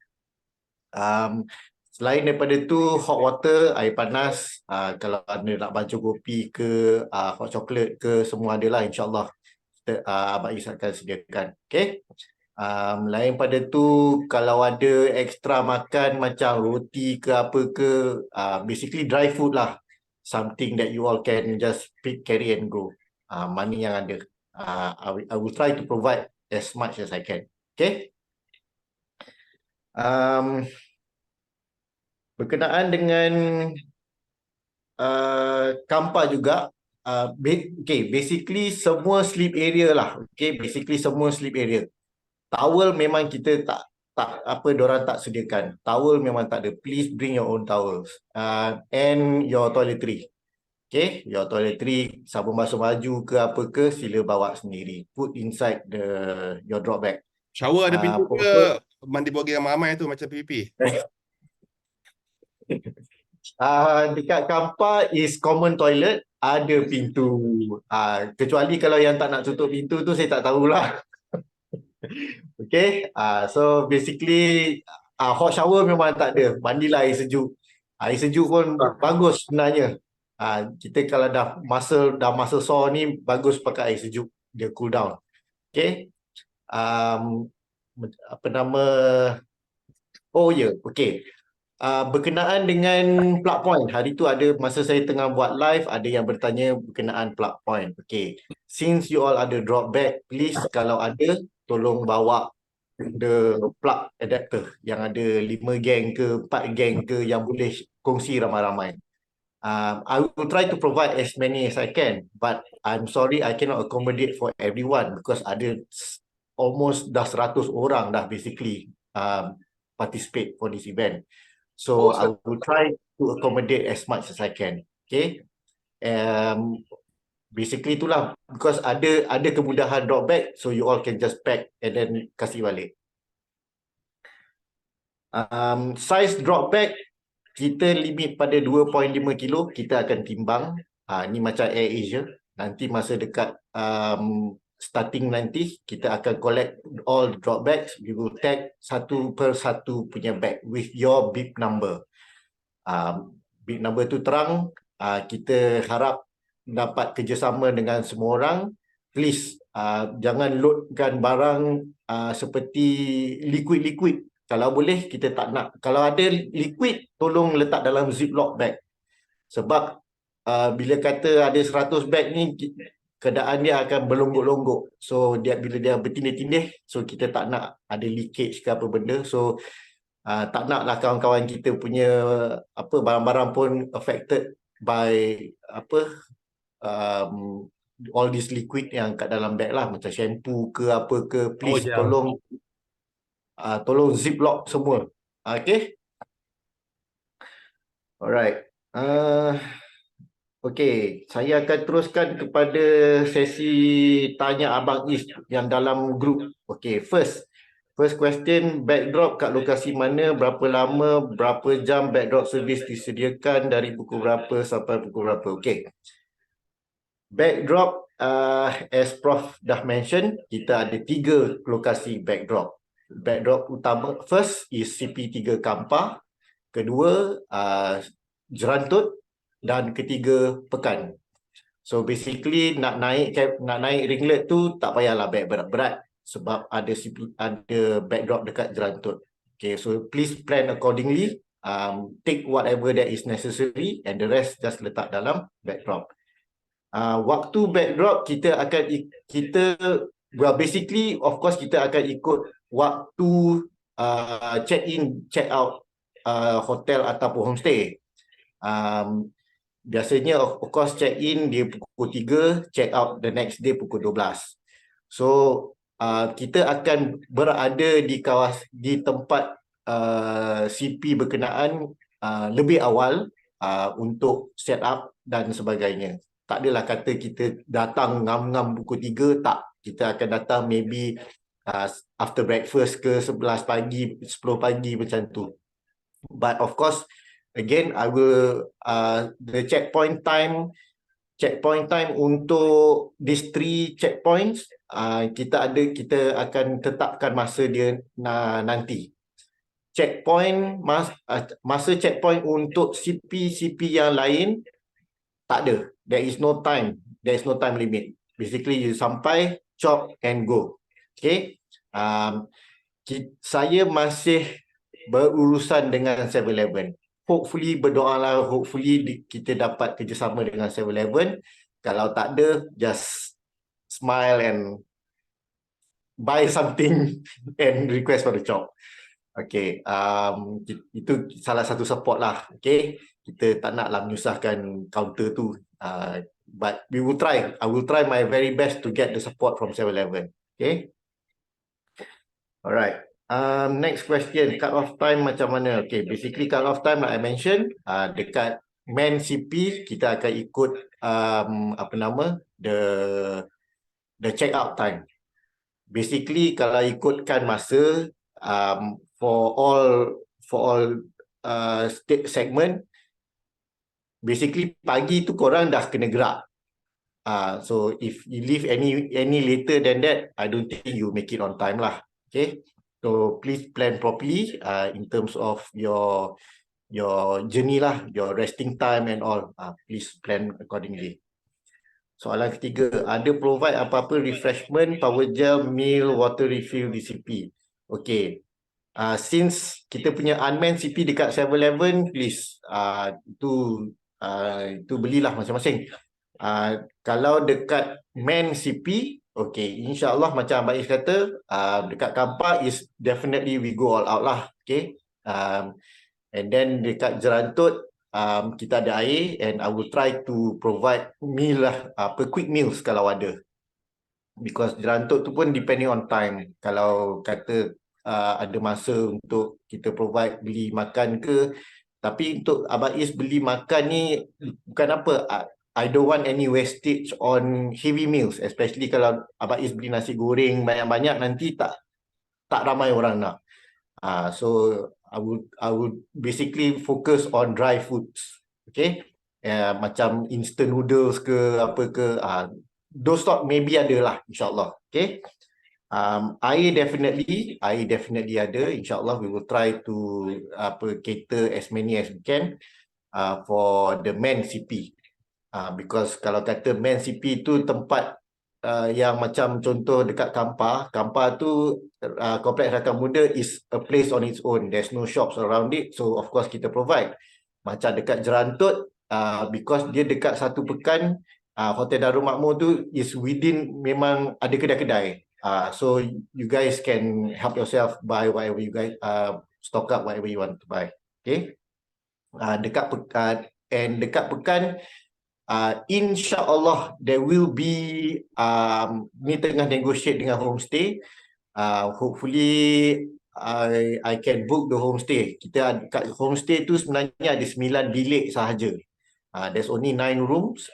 Selain daripada tu, hot water, air panas, kalau anda nak baju kopi ke hot chocolate ke, semua adalah, insyaAllah Abang Is akan sediakan. Okay. Lain pada tu, kalau ada ekstra makan macam roti ke apa ke, basically dry food lah, something that you all can just pick, carry and go. Money yang ada, I will try to provide as much as I can. Okay. Berkenaan dengan Kampa juga, basically semua sleep area lah. Okay, basically semua sleep area. Towel memang kita diorang tak sediakan. Towel memang tak ada. Please bring your own towels. And your toiletry. Okay, your toiletry, sabun basuh baju ke apa ke, sila bawa sendiri. Put inside your drop bag. Shower ada pintu ke? Mandi bagi ramai-ramai tu macam PPP. Dekat Kampa is common toilet, ada pintu. Kecuali kalau yang tak nak tutup pintu tu, saya tak tahulah. Okay, so basically hot shower memang tak ada. Mandilah air sejuk. Air sejuk pun bagus sebenarnya. Kita kalau dah masa sore ni, bagus pakai air sejuk, dia cool down. Okay. Okay. Berkenaan dengan plug point, hari tu ada masa saya tengah buat live, ada yang bertanya berkenaan plug point. Okay, since you all ada drop bag, please kalau ada, tolong bawa the plug adapter yang ada 5 geng ke 4 geng ke yang boleh kongsi ramai-ramai. I will try to provide as many as I can, but I'm sorry I cannot accommodate for everyone because ada almost dah 100 orang dah basically participate for this event. So I will try to accommodate as much as I can. Okay. Basically itulah, because ada kemudahan drop back, so you all can just pack and then kasih balik. Size drop back kita limit pada 2.5 kilo, kita akan timbang. Ni macam Air Asia. Nanti masa dekat starting nanti, kita akan collect all drop bags. We will tag satu per satu punya bag with your bib number. Bib number tu terang. Kita harap dapat kerjasama dengan semua orang. Please, jangan loadkan barang seperti liquid-liquid. Kalau boleh, kita tak nak. Kalau ada liquid, tolong letak dalam ziplock bag. Sebab bila kata ada 100 bag ni, keadaan dia akan berlonggok-longgok. So, bila dia bertindih-tindih, so kita tak nak ada leakage ke apa benda. So, tak naklah kawan-kawan kita punya barang-barang pun affected by all this liquid yang kat dalam bag lah, macam shampoo ke apa ke. Please tolong ziplock semua. Okay. Alright. Okay, saya akan teruskan kepada sesi tanya Abang Is yang dalam grup. Okay, first question, backdrop kat lokasi mana, berapa lama, berapa jam backdrop service disediakan, dari pukul berapa sampai pukul berapa. Okay. Backdrop, as Prof dah mention, kita ada 3 lokasi backdrop. Backdrop utama, first is CP3 Kampar, kedua Jerantut, dan ketiga Pekan. So basically nak naik ringlet tu tak payahlah bag berat-berat sebab ada backdrop dekat Jerantut. Okay, so please plan accordingly. Take whatever that is necessary and the rest just letak dalam backdrop. Waktu backdrop basically of course kita akan ikut waktu check in, check out hotel ataupun homestay. Biasanya of course check in dia pukul 3, check out the next day pukul 12. So kita akan berada di tempat CP berkenaan lebih awal untuk set up dan sebagainya. Tak adalah kata kita datang ngam-ngam pukul 3, tak. Kita akan datang maybe after breakfast ke 11 pagi, 10 pagi macam tu. But of course, again, I will the checkpoint time untuk these 3 checkpoints, kita akan tetapkan masa dia nanti. Masa checkpoint untuk CP yang lain tak ada. There is no time limit. Basically you sampai, chop and go. Okay. Saya masih berurusan dengan 7-Eleven. Hopefully, berdoalah, hopefully kita dapat kerjasama dengan 7-Eleven. Kalau tak ada, just smile and buy something and request for the chop. Okay, itu salah satu support lah. Okay, kita tak naklah menyusahkan counter tu. But we will try. I will try my very best to get the support from 7-Eleven. Okay. Alright. Next question, cut off time macam mana? Okay, basically cut off time like I mentioned, dekat main CP kita akan ikut the check out time. Basically kalau ikutkan masa for all state segment, basically pagi tu korang dah kena gerak. So if you leave any later than that, I don't think you make it on time lah. Okay. So please plan properly in terms of your journey lah, your resting time and all. Please plan accordingly. Soalan ketiga, ada provide apa-apa refreshment, power gel, meal, water refill di CP? Okay. Since kita punya unmanned CP dekat 7-Eleven, please itu belilah masing-masing. Kalau dekat main CP, okay, insyaAllah macam Abang Is kata, dekat Kampar is definitely we go all out lah. Okay. And then dekat Jerantut, kita ada air and I will try to provide meal lah, quick meals kalau ada. Because Jerantut tu pun depending on time. Kalau kata ada masa untuk kita provide beli makan ke, tapi untuk Abang Is beli makan ni bukan apa, I don't want any wastage on heavy meals, especially kalau Abang Is beli nasi goreng banyak-banyak, nanti tak ramai orang nak. So I would basically focus on dry foods. Okay, macam instant noodles ke apa ke, those stock maybe ada lah, insyaAllah. Okay. Air definitely ada. InsyaAllah we will try to cater as many as we can for the main CP. Because kalau kata main CP tu tempat yang macam contoh dekat Kampar tu Kompleks Rakan Muda is a place on its own. There's no shops around it. So of course kita provide. Macam dekat Jerantut, because dia dekat Satu Pekan, Hotel Darul Makmur tu is within, memang ada kedai-kedai. So you guys can help yourself buy whatever you guys, stock up whatever you want to buy. Okay. Dekat Pekan, InsyaAllah there will be, ni tengah negotiate dengan homestay. Hopefully I can book the homestay. Kita kat homestay tu sebenarnya ada 9 bilik sahaja. There's only 9 rooms.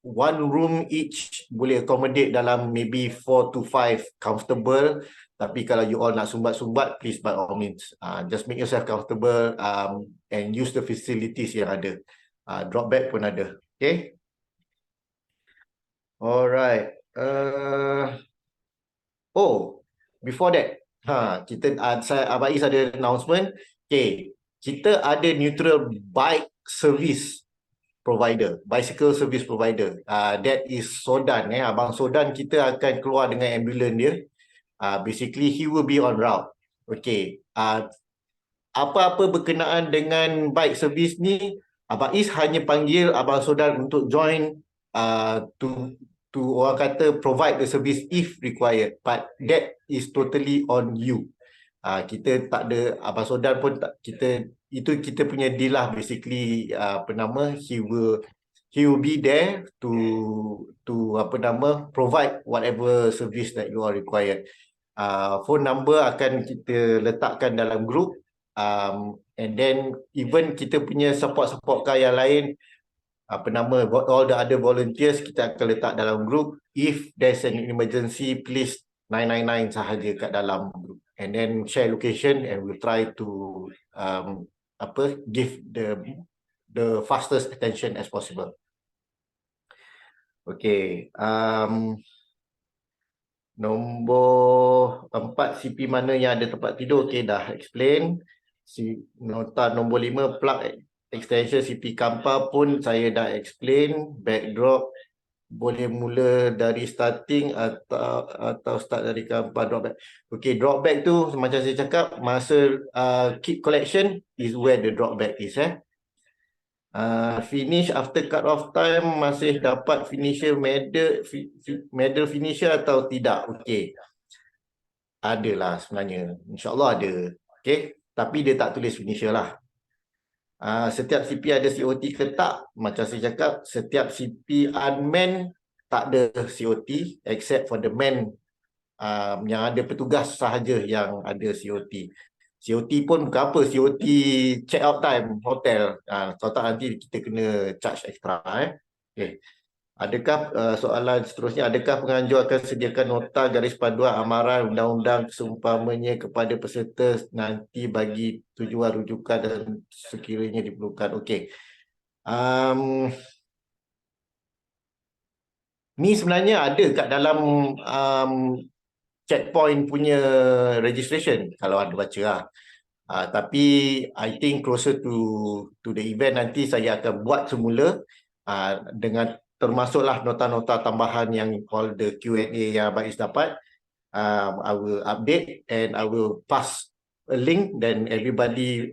One room each boleh accommodate dalam maybe 4 to 5 comfortable. Tapi kalau you all nak sumbat-sumbat, please by all means, just make yourself comfortable and use the facilities yang ada. Drop bag pun ada. Okay. Alright. Before that, Abang Is ada announcement. Okay, kita ada neutral bike service provider, bicycle service provider. That is Sodan. Abang Sodan, kita akan keluar dengan ambulans dia. Basically, he will be on route. Okay. Apa-apa berkenaan dengan bike service ni, Abang Is hanya panggil Abang Sodan untuk join to orang kata provide the service if required, but that is totally on you. Kita tak ada, Abang Sodan pun tak, kita punya deal lah, basically. He will be there to provide whatever service that you are required. Phone number akan kita letakkan dalam group, and then even kita punya support car yang lain, all the other volunteers kita akan letak dalam group. If there's an emergency, please 999 sahaja kat dalam group, and then share location, and we'll try to give the fastest attention as possible. Okay. Nombor 4, CP mana yang ada tempat tidur? Okay, dah explain. Nota nombor 5, plug extension CP Kampar pun saya dah explain. Backdrop boleh mula dari starting atau start dari Kampar drop back. Okay, drop back tu macam saya cakap, masa kit collection is where the drop back is. Finish after cut off time, masih dapat finisher medal finisher atau tidak? Okay, adalah sebenarnya, InsyaAllah ada. Okay, tapi dia tak tulis finisher lah. Setiap CP ada COT ke tak? Macam saya cakap, setiap CP unmanned tak ada COT, except for the man yang ada petugas sahaja yang ada COT. COT pun bukan apa, COT check out time hotel. Kalau tak nanti kita kena charge extra. Okay. Adakah soalan seterusnya, adakah penganjur akan sediakan nota garis paduan amaran undang-undang seumpamanya kepada peserta nanti bagi tujuan rujukan dan sekiranya diperlukan? Okey. Ni sebenarnya ada kat dalam checkpoint punya registration, kalau ada baca lah. Tapi I think closer to the event nanti saya akan buat semula dengan termasuklah nota-nota tambahan yang all the Q&A yang Abang Is dapat. I will update and I will pass a link, then everybody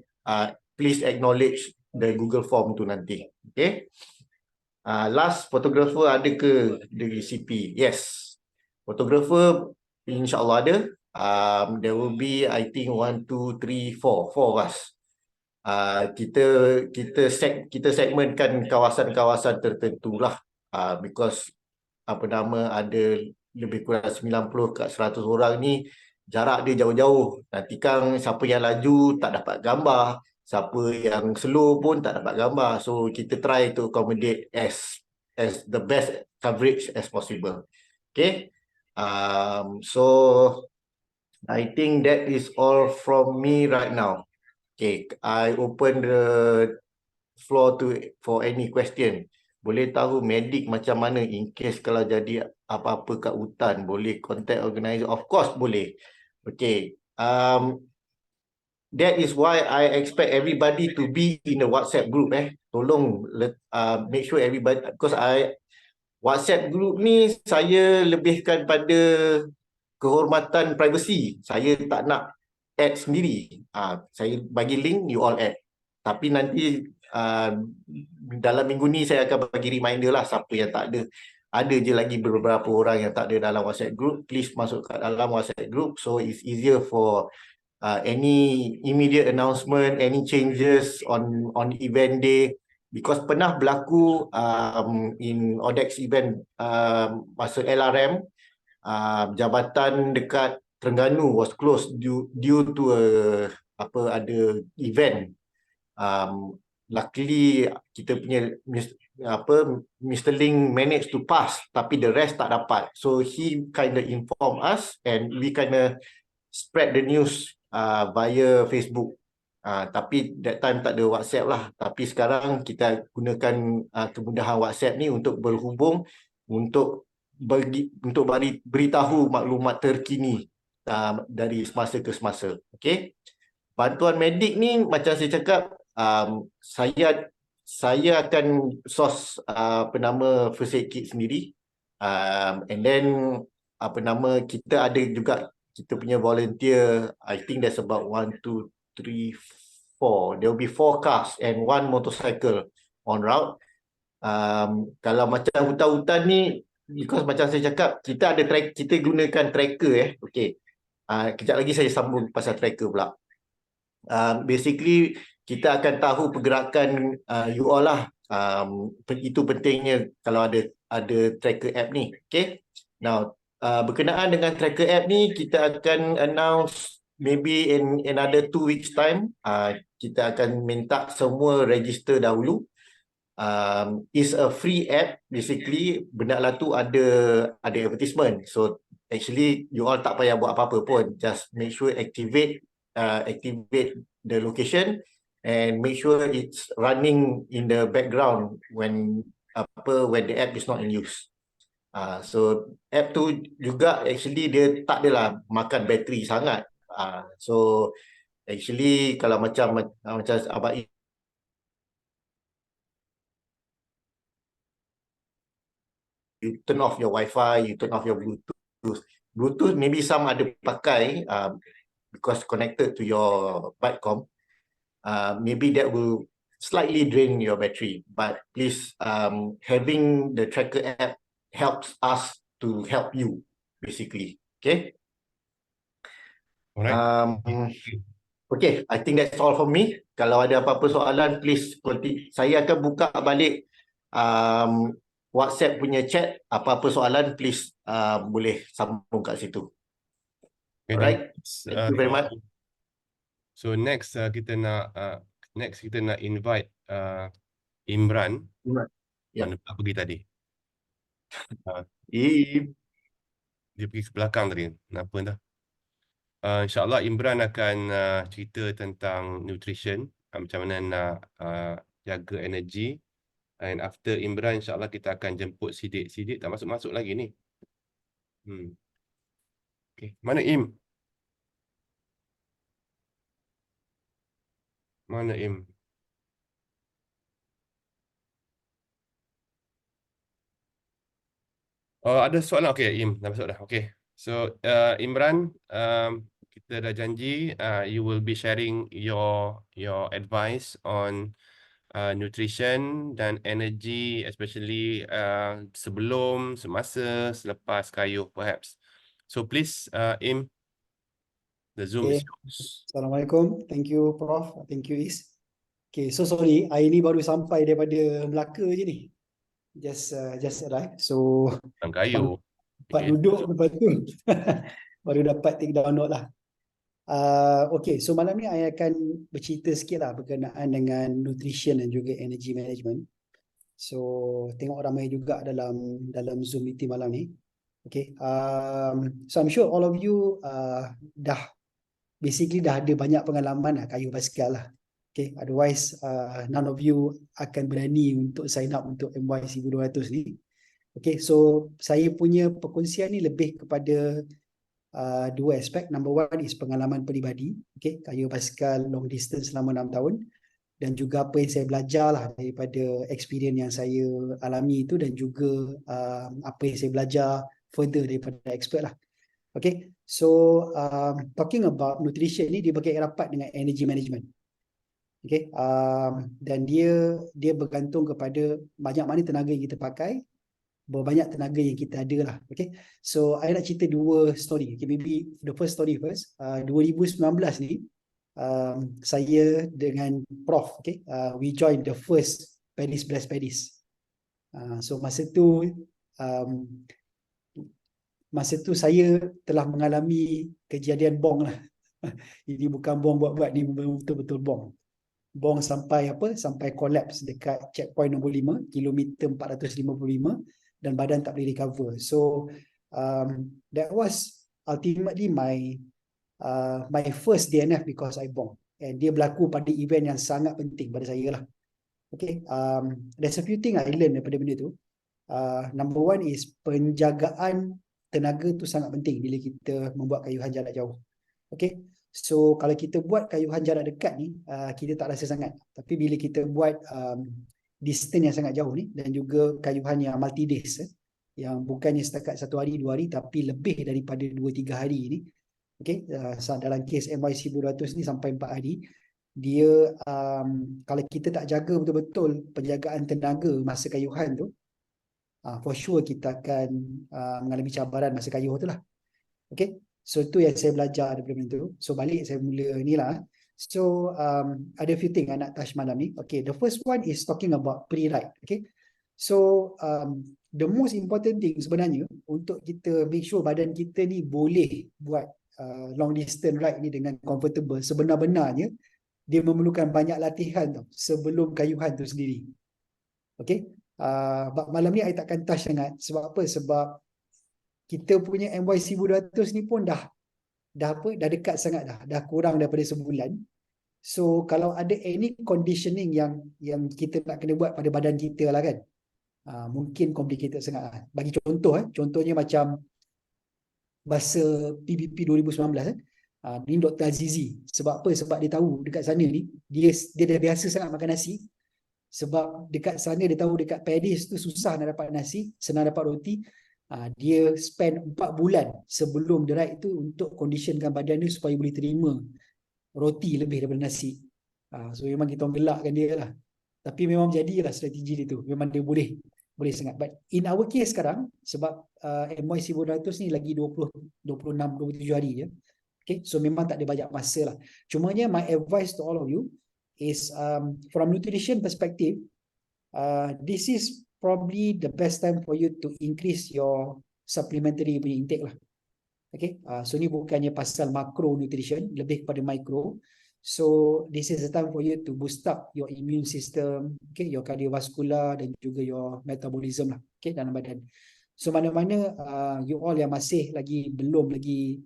please acknowledge the Google form tu nanti. Okay. Last, photographer ada ke dari CP? Yes. Photographer InsyaAllah ada. There will be, I think 1, 2, 3, 4 of us. Kita segmentkan kawasan-kawasan tertentu lah. Because ada lebih kurang 90 ke 100 orang ni, jarak dia jauh-jauh. Nanti kan siapa yang laju tak dapat gambar, Siapa yang slow pun tak dapat gambar. So kita try to accommodate as the best coverage as possible. Okay. So I think that is all from me right now. Okay, I open the floor for any question. Boleh tahu medik macam mana in case kalau jadi apa-apa kat hutan, boleh contact organizer? Of course boleh. Okay. That is why I expect everybody to be in the WhatsApp group. Tolong make sure everybody, because WhatsApp group ni saya lebihkan pada kehormatan privacy. Saya tak nak add sendiri. Saya bagi link, you all add. Tapi nanti dalam minggu ni saya akan bagi reminder lah siapa yang tak ada. Ada je lagi beberapa orang yang tak ada dalam WhatsApp group. Please masuk kat dalam WhatsApp group so it's easier for any immediate announcement, any changes on event day. Because pernah berlaku in Odex event masa LRM, jabatan dekat Terengganu was closed due to ada event. Luckily kita punya Mr. Ling managed to pass, tapi the rest tak dapat. So he kind of inform us and we kind of spread the news via Facebook. Tapi that time tak ada WhatsApp lah. Tapi sekarang kita gunakan kemudahan WhatsApp ni untuk berhubung, untuk beritahu maklumat terkini dari semasa ke semasa. Okay. Bantuan medik ni macam saya cakap, saya akan source first aid kit sendiri. And then kita ada juga kita punya volunteer. I think there's about 1, 2, 3, 4. There will be 4 cars and 1 motorcycle on route. Kalau macam hutan-hutan ni, because macam saya cakap, kita ada kita gunakan tracker. Okay. Kejap lagi saya sambung pasal tracker pula. Basically kita akan tahu pergerakan you all lah. Itu pentingnya kalau ada tracker app ni. Okay. Now berkenaan dengan tracker app ni, kita akan announce maybe in another 2 weeks time. Kita akan minta semua register dahulu. Is a free app. Basically benda lah tu ada advertisement. So actually you all tak payah buat apa-apa pun. Just make sure activate the location and make sure it's running in the background when the app is not in use. So app tu juga actually dia tak adalah makan bateri sangat. So actually kalau macam Abang you turn off your Wi-Fi, you turn off your Bluetooth. Bluetooth maybe some ada pakai because connected to your Bitecom. Maybe that will slightly drain your battery. But please, having the tracker app helps us to help you, basically. Okay? Alright. Okay, I think that's all from me. Kalau ada apa-apa soalan, please saya akan buka balik WhatsApp punya chat. Apa-apa soalan, please boleh sambung kat situ. Okay, Alright, thank you very much. So next kita nak invite Imran. Ya. Mana pula pergi tadi? Dia pergi ke belakang tadi. Kenapa entah? InsyaAllah Imran akan cerita tentang nutrition, macam mana nak jaga energi. And after Imran, insyaAllah kita akan jemput Sidik. Sidik tak masuk-masuk lagi ni. Okay. Mana Im? Mana Im? Oh, ada soalan. Okay, Im. Dah masuk dah. Okay. So, Imran, kita dah janji you will be sharing your advice on nutrition dan energy, especially sebelum, semasa, selepas kayuh perhaps. So please, Im, the Zoom is yours. Assalamualaikum. Thank you, Prof. Thank you, Is. Okay, so sorry. Hari ni baru sampai daripada Melaka je ni. Just arrived. So, Tentang kayuh. tempat duduk lepas tu. Baru dapat take download lah. Okay, so malam ni I akan bercerita sikit lah berkenaan dengan nutrition dan juga energy management. So tengok ramai juga dalam Zoom meeting malam ni. Okay, so I'm sure all of you dah ada banyak pengalaman lah kayu basikal lah. Okay, otherwise none of you akan berani untuk sign up untuk MY 1200 ni. Okay, so saya punya perkongsian ni lebih kepada dua aspek. Number one is pengalaman peribadi, okay, kayu basikal long distance selama 6 tahun, dan juga apa yang saya belajar lah daripada experience yang saya alami itu, dan juga apa yang saya belajar further daripada expert lah. Okay, so talking about nutrition ni dia berkait rapat dengan energy management. Okay, dan dia bergantung kepada banyak mana tenaga yang kita pakai, berapa banyak tenaga yang kita ada lah. Okay, so I nak cerita dua story. Okay, maybe the first story first. 2019 ni saya dengan Prof, okay, we joined the first Paddy's Blessed Paddy's. So masa tu saya telah mengalami kejadian bong lah. Ini bukan bong buat-buat, ni betul-betul bong. Bong sampai collapse dekat checkpoint nombor 5, kilometer 455, dan badan tak boleh recover. So that was ultimately my first DNF because I bong. And dia berlaku pada event yang sangat penting pada saya lah. Okay, there's a few things I learn daripada benda tu. Number one is penjagaan tenaga tu sangat penting bila kita membuat kayuhan jarak jauh. Okay, so kalau kita buat kayuhan jarak dekat ni, kita tak rasa sangat. Tapi bila kita buat distance yang sangat jauh ni, dan juga kayuhan yang multi days, yang bukannya setakat 1 hari 2 hari, tapi lebih daripada 2-3 hari ni, okay, dalam kes MY 1200 ni sampai 4 hari, dia kalau kita tak jaga betul-betul penjagaan tenaga masa kayuhan tu, for sure kita akan mengalami cabaran masa kayuh tu lah. Okay, so tu yang saya belajar daripada benda tu. So balik saya mula ni lah. So ada few thing nak touch malam ni. Okay, the first one is talking about pre-ride. Okay, so the most important thing sebenarnya untuk kita make sure badan kita ni boleh buat long distance ride ni dengan comfortable, sebenar-benarnya dia memerlukan banyak latihan tau sebelum kayuhan tu sendiri. Okay, malam ni I takkan touch sangat. Sebab apa? Sebab kita punya MY 1200 ni pun dah dekat sangat dah kurang daripada sebulan. So kalau ada any conditioning yang kita nak kena buat pada badan kita lah kan, mungkin complicated sangat lah. Bagi contohnya macam bahasa PBP 2019 ni Dr. Azizi. Sebab apa? Sebab dia tahu dekat sana ni dia dah biasa sangat makan nasi. Sebab dekat sana dia tahu dekat Paddy's tu susah nak dapat nasi, senang dapat roti. Dia spend 4 bulan sebelum the ride tu untuk conditionkan badan dia supaya boleh terima roti lebih daripada nasi. So memang kita orang gelakkan dia lah. Tapi memang jadilah strategi dia tu. Memang dia boleh sangat. But in our case sekarang, sebab MY 1200 ni lagi 26-27 hari je. Okay, so memang tak ada banyak masa lah. Cumanya my advice to all of you is from nutrition perspective, this is probably the best time for you to increase your supplementary punya intake lah. Okay, so ni bukannya pasal macro nutrition, lebih kepada micro. So this is the time for you to boost up your immune system, okay, your cardiovascular dan juga your metabolism lah, okay, dalam badan. So mana-mana you all yang masih belum lagi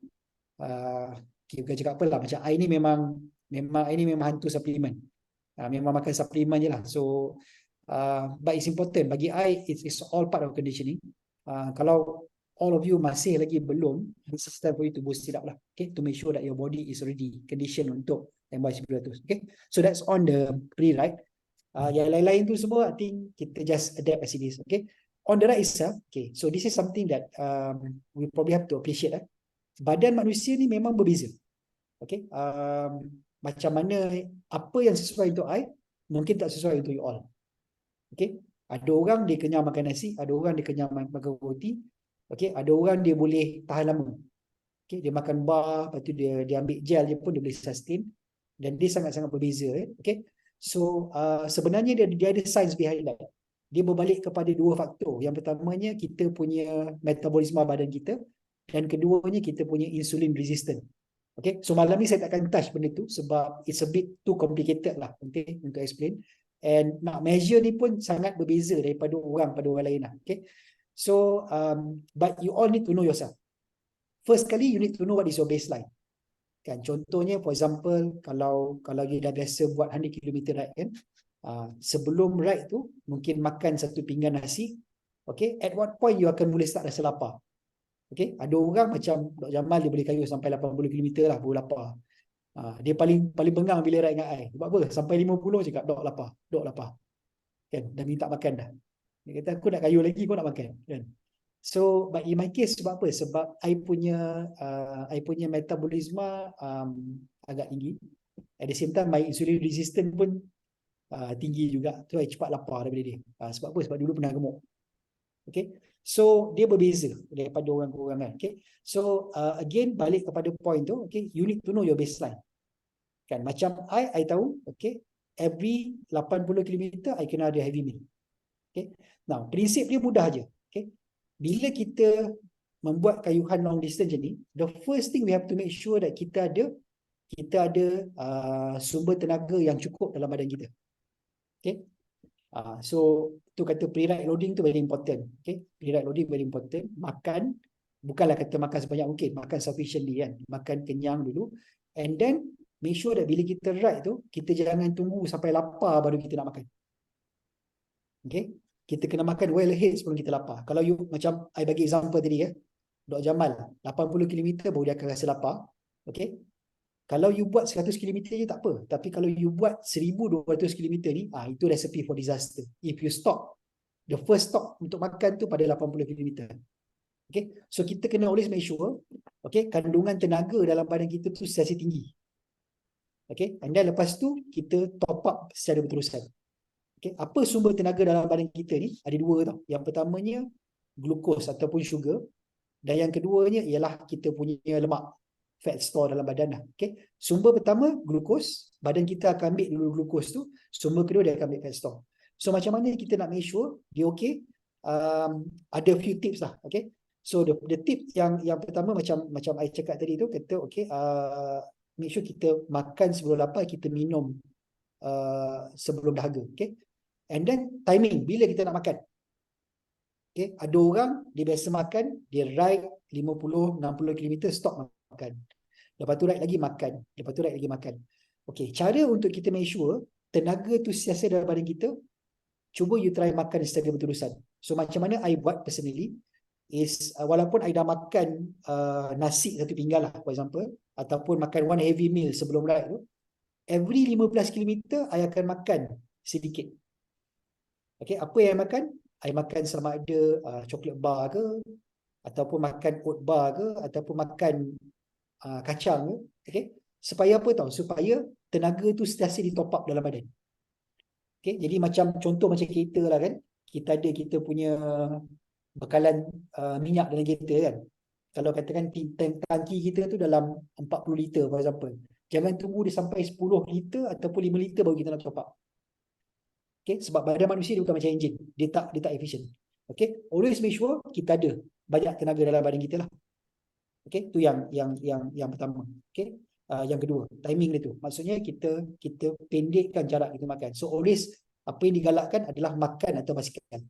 okay, bukan cakap apa lah, macam I ni memang hantu suplemen. Memang makan suplemen je lah. So but it's important bagi I, it's all part of conditioning. Kalau all of you masih lagi belum, this is time for you to boost it up lah, okay, to make sure that your body is already conditioned untuk MY 1200. Okay, so that's on the pre-ride. Yang lain-lain tu semua I think kita just adapt as it is. Okay, on the ride itself, okay, so this is something that we probably have to appreciate. Badan manusia ni memang berbeza. Okay, macam mana apa yang sesuai untuk I mungkin tak sesuai untuk you all. Okay, ada orang dia kenyang makan nasi, ada orang dia kenyang makan roti. Okay, ada orang dia boleh tahan lama. Okay, dia makan bar, lepas tu dia ambil gel je pun dia boleh sustain. Dan dia sangat-sangat berbeza. Okay, so sebenarnya dia ada science behind that. Dia berbalik kepada dua faktor. Yang pertamanya kita punya metabolisme badan kita, dan keduanya kita punya insulin resistant. Okay, so malam ni saya tak akan touch benda tu sebab it's a bit too complicated lah, okay, untuk explain. And nak measure ni pun sangat berbeza daripada orang pada orang lain lah. Okay, so but you all need to know yourself. First kali you need to know what is your baseline. Kan, contohnya for example kalau you dah biasa buat 100 km ride kan, sebelum ride tu mungkin makan satu pinggan nasi. Okay, at what point you akan mula start rasa lapar. Okay, ada orang macam Dr. Jamal dia boleh kayuh sampai 80 km lah baru lapar. Dia paling bengang bila ride dengan I. Sebab apa? Sampai 50 cakap dok lapar. Kan, dah minta makan dah. Dia kata aku nak kayuh lagi, kau nak makan kan. So but in my case sebab apa? Sebab I punya metabolisme agak tinggi. At the same time my insulin resistance pun tinggi juga. So I cepat lapar daripada dia. Sebab apa? Sebab dulu pernah gemuk. Okay, so dia berbeza daripada orang ke orang kan. Okay, so again balik kepada point tu, okay, you need to know your baseline. Kan, macam I tahu, okay, every 80 km I kena ada heavy meal. Okay, now prinsip dia mudah je. Okay, bila kita membuat kayuhan long distance ni, the first thing we have to make sure that kita ada sumber tenaga yang cukup dalam badan kita. Okay, so tu kata pre-ride loading tu very important. Okay, pre-ride loading very important. Makan, bukanlah kata makan sebanyak mungkin, makan sufficiently kan, makan kenyang dulu, and then make sure that bila kita ride tu kita jangan tunggu sampai lapar baru kita nak makan. Okay, kita kena makan well ahead sebelum kita lapar. Kalau you macam I bagi example tadi ya, Dr. Jamal 80 km baru dia akan rasa lapar. Okay, kalau you buat 100 km je tak apa, tapi kalau you buat 1200 km ni, itu recipe for disaster. If you stop, the first stop untuk makan tu pada 80 km. Okay, so kita kena always make sure, okay, kandungan tenaga dalam badan kita tu sentiasa tinggi. Okay, and then lepas tu kita top up secara berterusan. Okay, apa sumber tenaga dalam badan kita ni? Ada dua tau. Yang pertamanya glukos ataupun sugar, dan yang keduanya ialah kita punya lemak, fat store dalam badan lah. Okay, sumber pertama glukos, badan kita akan ambil dulu glukos tu. Sumber kedua dia akan ambil fat store. So macam mana kita nak make sure dia okay? Ada few tips lah. Okay, so the tip yang pertama macam I cakap tadi tu, kata okay, make sure kita makan sebelum lapar, kita minum sebelum dahaga. Okay, and then timing bila kita nak makan. Okay, ada orang dia biasa makan, dia ride 50-60 km stop makan. Lepas tu ride lagi makan. Lepas tu ride lagi makan. Okay, cara untuk kita make sure tenaga tu sentiasa dalam badan kita, cuba you try makan secara berterusan. So macam mana I buat personally is, walaupun I dah makan nasi satu pinggan lah for example, ataupun makan one heavy meal sebelum ride tu, every 15 km I akan makan sedikit. Okay, apa yang I makan? I makan sama ada chocolate bar ke, ataupun makan oat bar ke, ataupun makan kacang ke. Okay, supaya apa tau? Supaya tenaga tu sentiasa di top up dalam badan. Okay, jadi macam contoh macam kereta lah kan, kita punya bekalan minyak dalam kereta kan. Kalau katakan tangki kita tu dalam 40 liter for example, jangan tunggu dia sampai 10 liter ataupun 5 liter baru kita nak top up. Okay, sebab badan manusia dia bukan macam enjin, dia tak efficient. Okay, always make sure kita ada banyak tenaga dalam badan kita lah. Okay, tu yang pertama. Okay, yang kedua, timing dia tu. Maksudnya kita pendekkan jarak kita makan. So always apa yang digalakkan adalah makan atau basikal.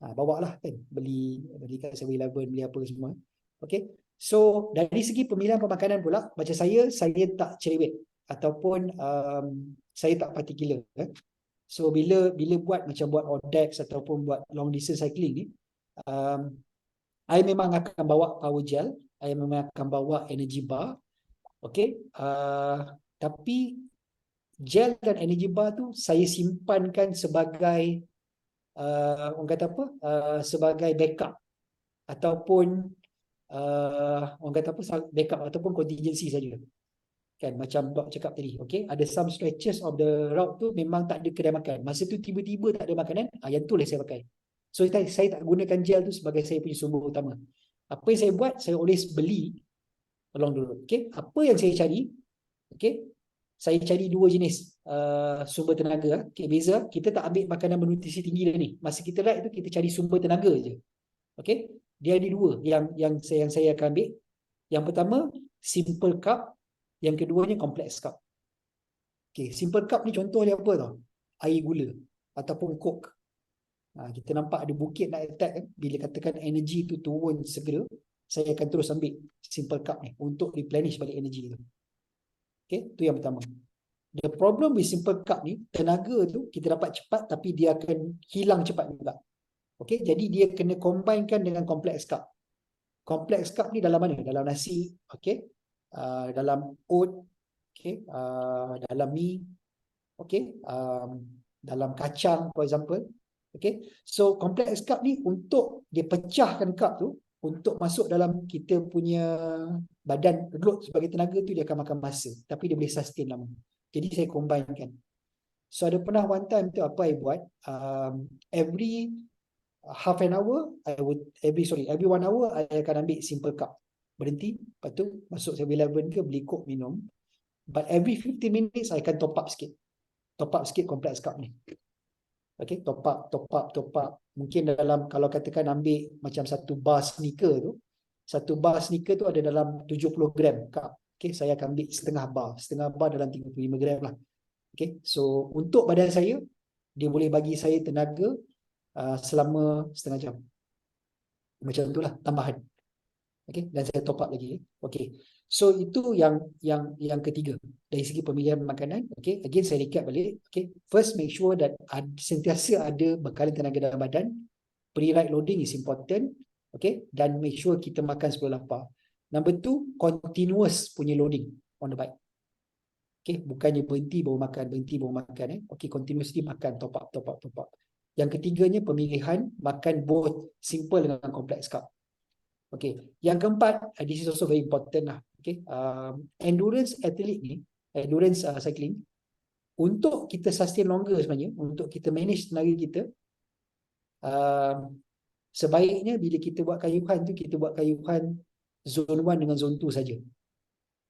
Bawa lah kan, beli kat 7-Eleven, beli apa semua. Okay, so dari segi pemilihan pemakanan pula, macam saya tak cerewet ataupun saya tak particular. So bila buat macam buat ODEX ataupun buat long distance cycling ni, I memang akan bawa power gel, I memang akan bawa energy bar. Okay, tapi gel dan energy bar tu saya simpankan sebagai orang kata apa, sebagai backup ataupun orang kata apa, backup ataupun contingency saja. Kan, macam Dok cakap tadi, okay, ada some stretches of the route tu memang tak ada kedai makan. Masa tu tiba-tiba tak ada makanan, yang tu lah saya pakai. So saya tak gunakan gel tu sebagai saya punya sumber utama. Apa yang saya buat, saya always beli along the road. Okay, apa yang saya cari, okay, saya cari dua jenis sumber tenaga. Okay, beza, kita tak ambil makanan bernutrisi tinggi dah ni. Masa kita ride tu, kita cari sumber tenaga je. Okay, dia ada dua yang saya akan ambil. Yang pertama, simple carb, yang keduanya complex carb. Okay, simple carb ni contoh dia apa tau? Air gula ataupun coke. Kita nampak ada bukit nak attack kan? Bila katakan energi tu turun segera, saya akan terus ambil simple carb ni untuk replenish balik energi tu. Okay, tu yang pertama. The problem with simple carb ni, tenaga tu kita dapat cepat tapi dia akan hilang cepat juga. Okay, jadi dia kena combinekan dengan complex carb. Complex carb ni dalam mana? Dalam nasi, okay, dalam oat, okay, dalam mie, okay, dalam kacang for example. Okay, so complex carb ni untuk dia pecahkan carb tu untuk masuk dalam kita punya badan load sebagai tenaga tu, dia akan makan masa tapi dia boleh sustain lama. Jadi saya combinekan. So ada pernah one time tu apa I buat, every half an hour every 1 hour I akan ambil simple carb, berhenti, lepas tu masuk 7-Eleven ke beli coke minum, but every 15 minutes I akan top up sikit complex carb ni. Okay, top up. Mungkin dalam, kalau katakan ambil macam satu bar sneaker tu ada dalam 70 gram carb. Okay, saya akan ambil setengah bar dalam 35 gram lah. Okay, so untuk badan saya, dia boleh bagi saya tenaga selama setengah jam. Macam itulah tambahan. Okay, dan saya top up lagi. Okay, so itu yang ketiga dari segi pemilihan makanan. Okay, again saya recap balik. Okay, first make sure that sentiasa ada bekalan tenaga dalam badan. Pre-ride loading is important. Okay, dan make sure kita makan sebelum lapar. Number 2, continuous punya loading on the bike. Okay, bukannya berhenti baru makan. Okay, continuously makan, top up. Yang ketiganya pemilihan makan both simple dengan complex carb. Okay, yang keempat, this is also very important lah. Okay, endurance cycling, untuk kita sustain longer sebenarnya, untuk kita manage tenaga kita, sebaiknya bila kita buat kayuhan tu, kita buat kayuhan zone 1 dengan zone 2 saja.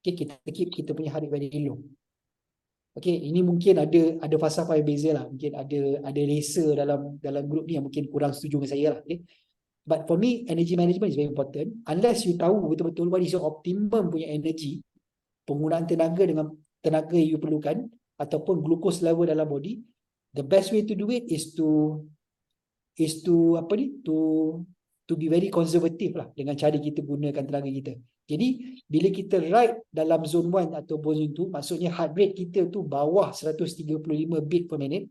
Okay, kita keep kita punya heart rate very low. Okay, ini mungkin ada falsafah yang beza lah. Mungkin ada racer dalam grup ni yang mungkin kurang setuju dengan saya lah. Okay. But for me, energy management is very important. Unless you tahu betul-betul what is your optimum punya energy, penggunaan tenaga dengan tenaga yang you perlukan, ataupun glucose level dalam body, the best way to do it is to be very conservative lah dengan cara kita gunakan tenaga kita. Jadi bila kita ride dalam zone 1 atau zone 2, maksudnya heart rate kita tu bawah 135 beat per minute,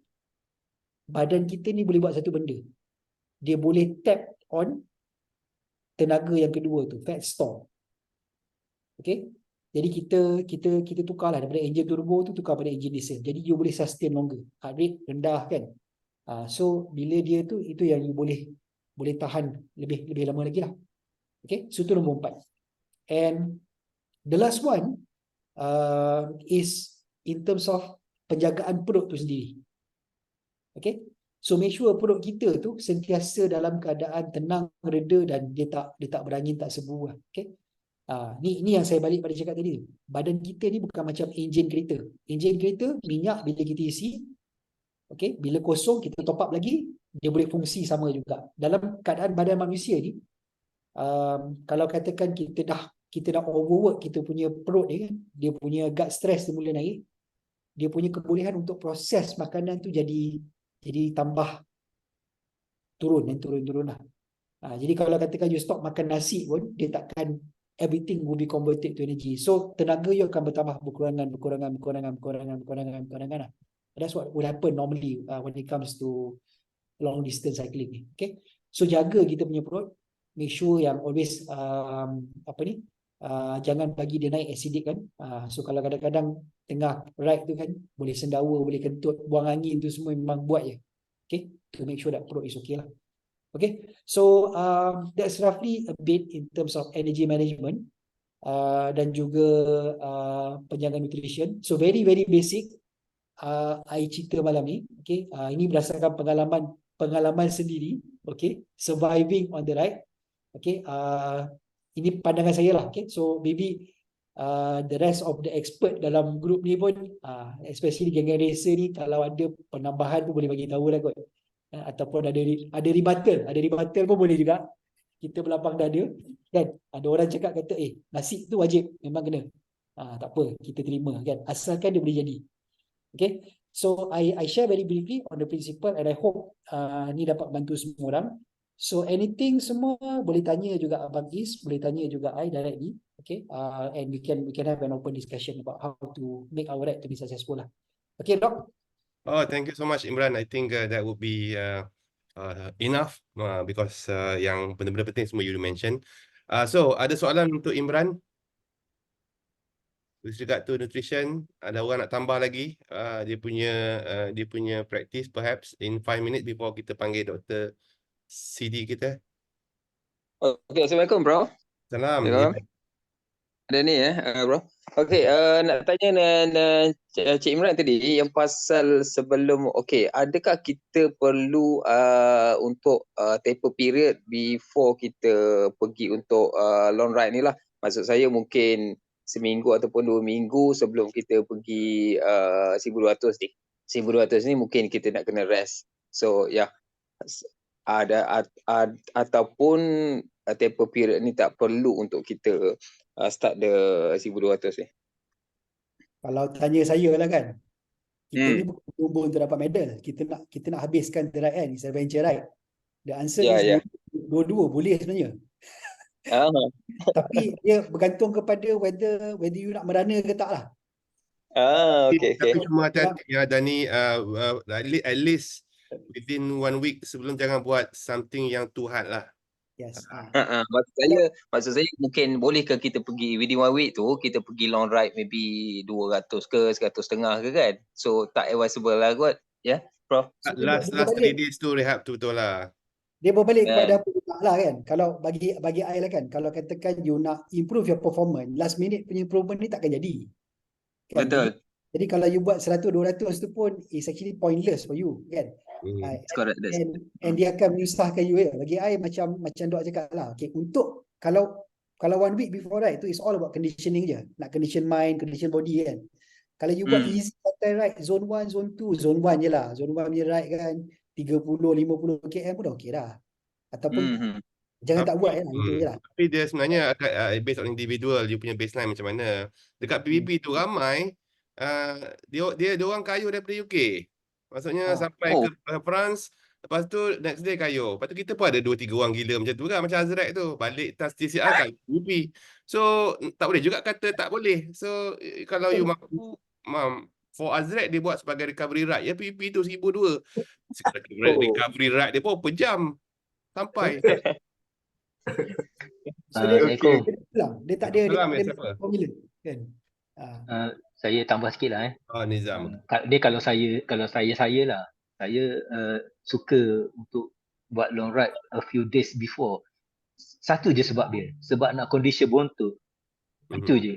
badan kita ni boleh buat satu benda. Dia boleh tap on tenaga yang kedua tu, fat store. Okay, jadi kita tukarlah daripada engine turbo tu tukar pada engine diesel. Jadi you boleh sustain longer. Heart rate rendah kan. So bila dia tu, itu yang you boleh tahan lebih lama lagi lah. Okay, so itu nombor 4. And the last one is in terms of penjagaan perut tu sendiri. Okay, so make sure perut kita tu sentiasa dalam keadaan tenang, reda, dan dia tak berangin, tak sebu lah. Okay, ni yang saya balik pada cakap tadi. Badan kita ni bukan macam enjin kereta. Enjin kereta, minyak bila kita isi, okay, bila kosong kita top up lagi, dia boleh fungsi sama juga. Dalam keadaan badan manusia ni, kalau katakan kita dah overwork kita punya perut dia kan, dia punya gut stress dia mula naik, dia punya kebolehan untuk proses makanan tu jadi tambah turun lah. Jadi kalau katakan you stop makan nasi pun, dia takkan everything will be converted to energy. So tenaga you akan bertambah berkurangan lah. That's what will happen normally when it comes to long distance cycling. Okay, so jaga kita punya perut, make sure yang always jangan bagi dia naik acidic kan. So kalau kadang-kadang tengah ride tu kan, boleh sendawa, boleh kentut, buang angin tu semua memang buat je. Okay, to make sure that perut is okay lah. Okay, so that's roughly a bit in terms of energy management dan juga penjagaan nutrition. So very basic. I cerita malam ni, okay, ini berdasarkan pengalaman sendiri, okay, surviving on the ride, okay, ini pandangan saya lah, okay, so maybe the rest of the expert dalam group ni pun, especially geng-geng racer ni, kalau ada penambahan pun boleh bagi tahu lah kot, ataupun ada rebuttal pun boleh juga, kita berlapang dada, Kan? Ada orang cakap kata, nasi tu wajib, memang kena. Tak apa, kita terima kan. Asalkan dia boleh jadi. Okay. So I share very briefly on the principle and I hope ni dapat bantu semua orang. So anything semua boleh tanya juga Abang Is, boleh tanya juga I directly. Okay. And we can have an open discussion about how to make our ride to be successful lah. Okay, Doc? Oh, thank you so much, Imran. I think that would be enough because yang benda-benda penting semua you mention. So ada soalan untuk Imran with regard to nutrition. Ada orang nak tambah lagi dia punya practice perhaps in 5 minutes before kita panggil Dr. CD kita. Okay, Assalamualaikum bro. Salam. Ya. Ada ni bro. Okay, nak tanya Cik Imran tadi yang pasal sebelum, okay, adakah kita perlu untuk taper period before kita pergi untuk long ride ni lah. Maksud saya mungkin seminggu ataupun 2 minggu sebelum kita pergi 1200 ni. 1200 ni mungkin kita nak kena rest. So ya, ataupun taper period ni tak perlu untuk kita start the 1200 ni. Kalau tanya saya lah kan, kita ni bukan lumba untuk dapat medal. Kita nak habiskan the ride kan. It's adventure ride. The answer is dua-dua boleh sebenarnya. Tapi dia bergantung kepada whether you nak merana ke tak lah. Okay. Tapi cuma hati-hati ya Dani, at least within 1 week sebelum jangan buat something yang too hard lah. Yes. Maksud saya mungkin bolehkah kita pergi within 1 week tu kita pergi long ride maybe 200 ke 150 ke kan. So tak advisable lah kot. Ya, Prof. Last 3 days tu rehat tu betul lah. Dia berbalik kepada apa you nak lah kan. Kalau bagi I lah kan, kalau katakan you nak improve your performance, last minute punya improvement ni takkan jadi. Kan? Betul. Jadi kalau you buat 100-200 tu pun is actually pointless for you kan. Correct. And dia akan menyusahkan you ya. Bagi I macam Dok cakap lah. Okay, untuk kalau 1 week before ride tu is all about conditioning je. Nak condition mind, condition body kan. Kalau you buat easy santai ride zone 1, zone 2, zone 1 je lah. Zone 1 punya ride kan 30-50 km pun dah okey dah. Ataupun jangan tak buat kan. Itu je lah. Tapi dia sebenarnya based on individual, dia punya baseline macam mana. Dekat PBB tu ramai dia orang kayu daripada UK. Maksudnya sampai ke France, lepas tu next day kayu. Lepas tu kita pun ada 2-3 orang gila macam tu kan, macam Azraq tu. Balik tas TCR kan PBB. So tak boleh juga kata tak boleh. So kalau you mampu, for Azraq dia buat sebagai recovery ride. Ya PBB tu 1,200. Recovery ride dia pun per jam sampai. So dia tak ada formula kan. Saya tambah sikit lah Nizam. Dia kalau saya lah, saya suka untuk buat long ride a few days before. Satu je sebab dia, sebab nak condition bontot. Itu je.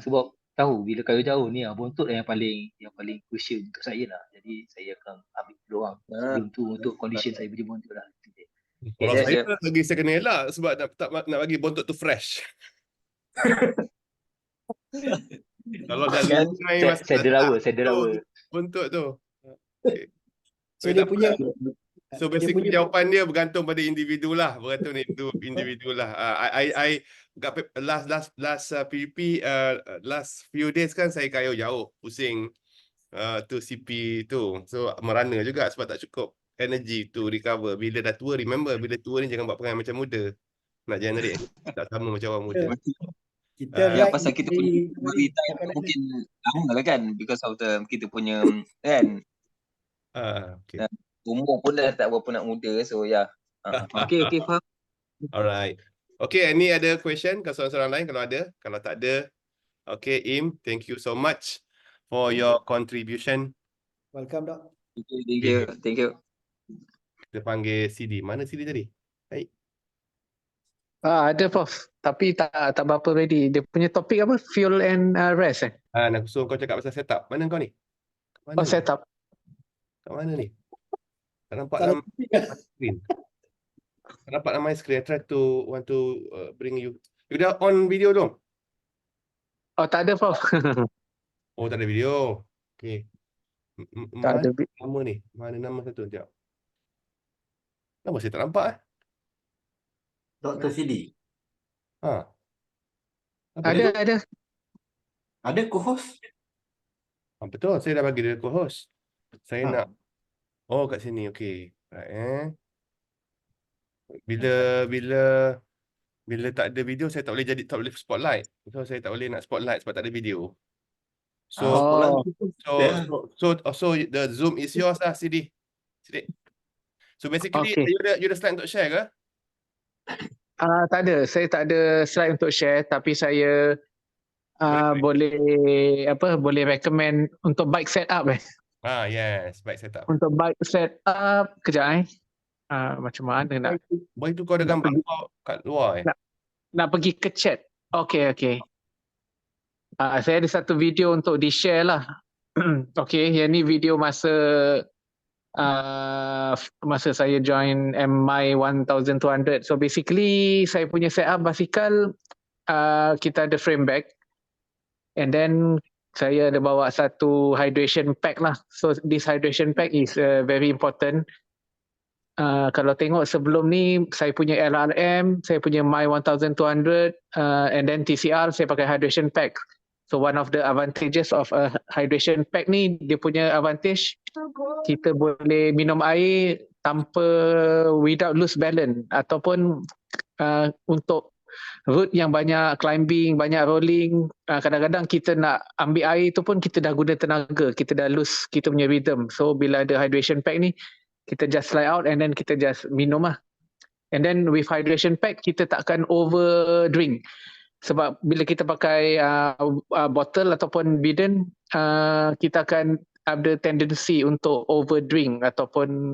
Sebab tahu bila kayu jauh ni bontot yang paling crucial untuk saya lah. Jadi saya akan ambil peluang sebelum tu untuk condition saya punya bontot lah. Kalau saya lagi saya kena elak sebab nak bagi bontot tu fresh. Kalau dah saya derawa bontot tu. So dia punya basically jawapan dia bergantung pada individu lah, individu lah. I last PVP last few days kan saya kayu jauh, pusing tu CP tu. So merana juga sebab tak cukup energy to recover. Bila dah tua, remember bila tua ni jangan buat perangai macam muda. Nak generate tak sama macam orang muda. Kita pasal kita punya time mungkin lama lah kan because of kita punya kan umur pun dah tak berapa nak muda. So okay faham. Alright. Okay, any other question ke seorang-seorang lain kalau ada? Kalau tak ada, okay Im, thank you so much for your contribution. Welcome Dok. Thank you. Kita panggil CD. Mana CD tadi? Baik. Ada Prof. Tapi tak berapa ready. Dia punya topik apa? Fuel and rest Nak suruh kau cakap pasal setup. Mana kau ni? Mana setup. Kat mana ni? Tak nampak dalam screen. Tak nampak dalam my screen. I try to want to bring you. You dah on video dong? Oh tak ada Prof. Oh tak ada video. Okay. Tak ada. Nama ni? Mana nama satu? Sekejap. Kenapa saya tak nampak Dr. CD. Ha. Apa Ada, dia? ada. Ada co-host? Betul, saya dah bagi dia co-host. Saya Ha. nak, oh kat sini, okey. Right, Bila bila bila tak ada video, saya tak boleh spotlight. So saya tak boleh nak spotlight sebab tak ada video. So Spotlight Oh, itu so ya. so the Zoom is yours lah, Sidi. Sidi. So basically okay. you ada slide untuk share ke? Tak ada. Saya tak ada slide untuk share, tapi saya boleh recommend untuk bike setup Yes, baik setup. Untuk bike setup, kejap macam mana nak Boy tu kau ada nak gambar pergi kau kat luar nak pergi ke chat. Okay. Saya ada satu video untuk di-share lah. Okay, yang ni video masa saya join MI 1200. So basically saya punya setup basikal, kita ada frame bag, and then saya ada bawa satu hydration pack lah. So this hydration pack is very important. Kalau tengok sebelum ni, saya punya LRM, saya punya My 1200, and then TCR saya pakai hydration pack. So one of the advantages of a hydration pack ni, dia punya advantage, kita boleh minum air tanpa without lose balance, ataupun untuk route yang banyak climbing, banyak rolling, kadang-kadang kita nak ambil air tu pun kita dah guna tenaga, kita dah lose kita punya rhythm. So bila ada hydration pack ni, kita just slide out and then kita just minum lah. And then with hydration pack, kita takkan over drink. Sebab bila kita pakai bottle ataupun bidon, kita akan ada tendency untuk over drink ataupun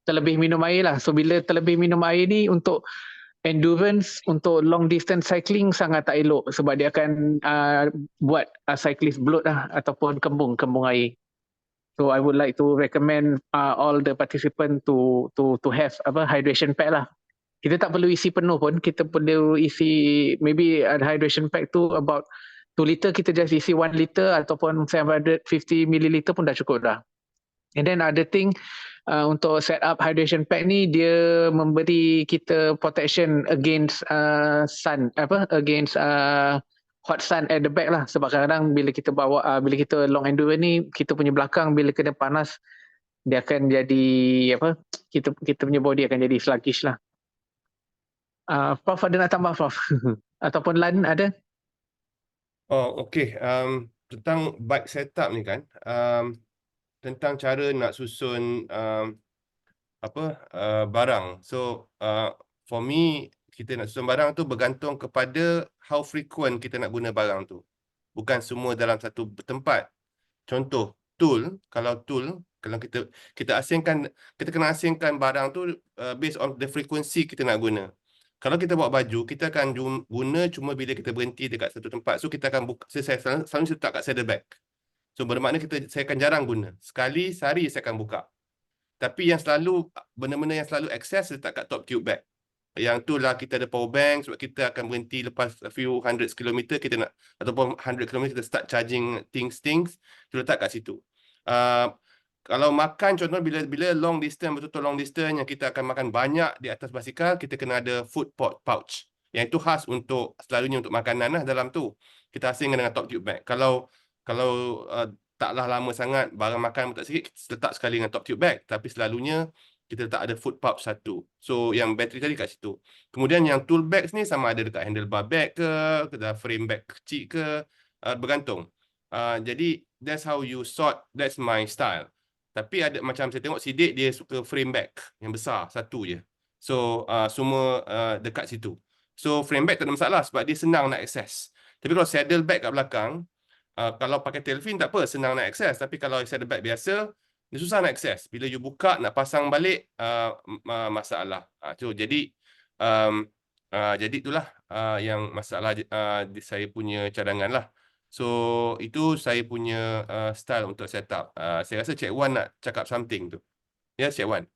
terlebih minum air lah. So bila terlebih minum air ni, untuk endurance, untuk long distance cycling sangat tak elok, sebab dia akan buat cyclist bloat lah, ataupun kembung air. So I would like to recommend all the participant to have hydration pack lah. Kita tak perlu isi penuh pun, kita perlu isi maybe hydration pack tu about 2 liter, kita just isi 1 liter ataupun 750 milliliter pun dah cukup dah. And then other thing, untuk set up hydration pack ni, dia memberi kita protection against against hot sun at the back lah. Sebab kadang-kadang bila kita bila kita long endurance ni, kita punya belakang bila kena panas, dia akan jadi kita punya body akan jadi sluggish lah. Prof ada nak tambah, Prof? Ataupun Lan ada? Oh, okey. Tentang bike setup ni kan, tentang cara nak susun barang. So for me, kita nak susun barang tu bergantung kepada how frequent kita nak guna barang tu. Bukan semua dalam satu tempat. Contoh, tool, kalau kita asingkan, kita kena asingkan barang tu based on the frequency kita nak guna. Kalau kita bawa baju, kita akan guna cuma bila kita berhenti dekat satu tempat. So kita akan buka, saya selalu letak kat saddle bag. So bermakna saya akan jarang guna. Sekali sehari saya akan buka. Tapi yang selalu, benda-benda yang selalu access letak kat top tube bag. Yang tu lah kita ada power bank, sebab kita akan berhenti lepas a few hundreds kilometer, kita nak, ataupun 100 kilometer kita start charging things, kita letak kat situ. Kalau makan, contoh bila long distance, betul-betul long distance yang kita akan makan banyak di atas basikal, kita kena ada food pouch. Yang itu khas untuk, selalunya untuk makanan lah dalam tu. Kita asingkan dengan top tube bag. Kalau taklah lama sangat, barang makan tak sikit, kita letak sekali dengan top tube bag. Tapi selalunya, kita letak ada food pouch satu. So, yang bateri tadi kat situ. Kemudian yang tool bags ni sama ada dekat handlebar bag ke frame bag kecil ke, bergantung. Jadi, that's how you sort, that's my style. Tapi ada macam saya tengok Sidik, dia suka frame bag yang besar, satu je. So, semua dekat situ. So, frame bag tak ada masalah sebab dia senang nak access. Tapi kalau saddle bag kat belakang, kalau pakai tailfin tak apa, senang nak access. Tapi kalau saddle bag biasa, dia susah nak access. Bila you buka, nak pasang balik, masalah. Jadi itulah yang masalah saya punya cadangan lah. So, itu saya punya style untuk setup. Saya rasa Cik Wan nak cakap something tu. Ya, Cik Wan.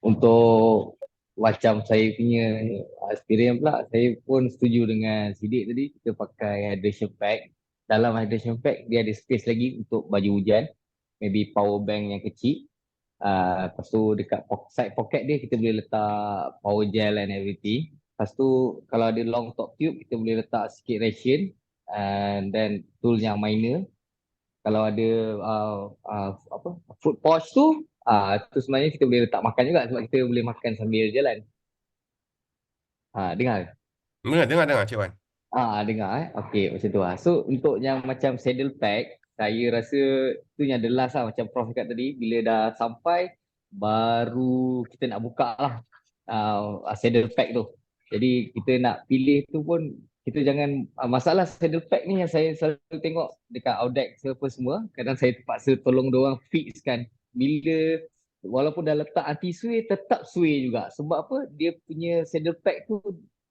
Untuk macam saya punya experience pula, saya pun setuju dengan Sidik tadi. Kita pakai hydration pack. Dalam hydration pack, dia ada space lagi untuk baju hujan. Maybe power bank yang kecil. Lepas tu dekat side pocket dia kita boleh letak power gel and everything. Lepas tu kalau ada long top tube kita boleh letak sikit ration and then tool yang minor. Kalau ada apa food pouch tu tu sebenarnya kita boleh letak makan juga sebab kita boleh makan sambil jalan. Dengar? Dengar Cik Wan. Dengar Okey macam tu So untuk yang macam saddle pack, saya rasa tu yang the last lah macam Prof cakap tadi, bila dah sampai baru kita nak buka lah saddle pack tu. Jadi kita nak pilih tu pun kita jangan masalah saddle pack ni yang saya selalu tengok dekat Audex apa semua, kadang saya terpaksa tolong diorang fixkan bila walaupun dah letak anti sway tetap sway juga. Sebab apa? Dia punya saddle pack tu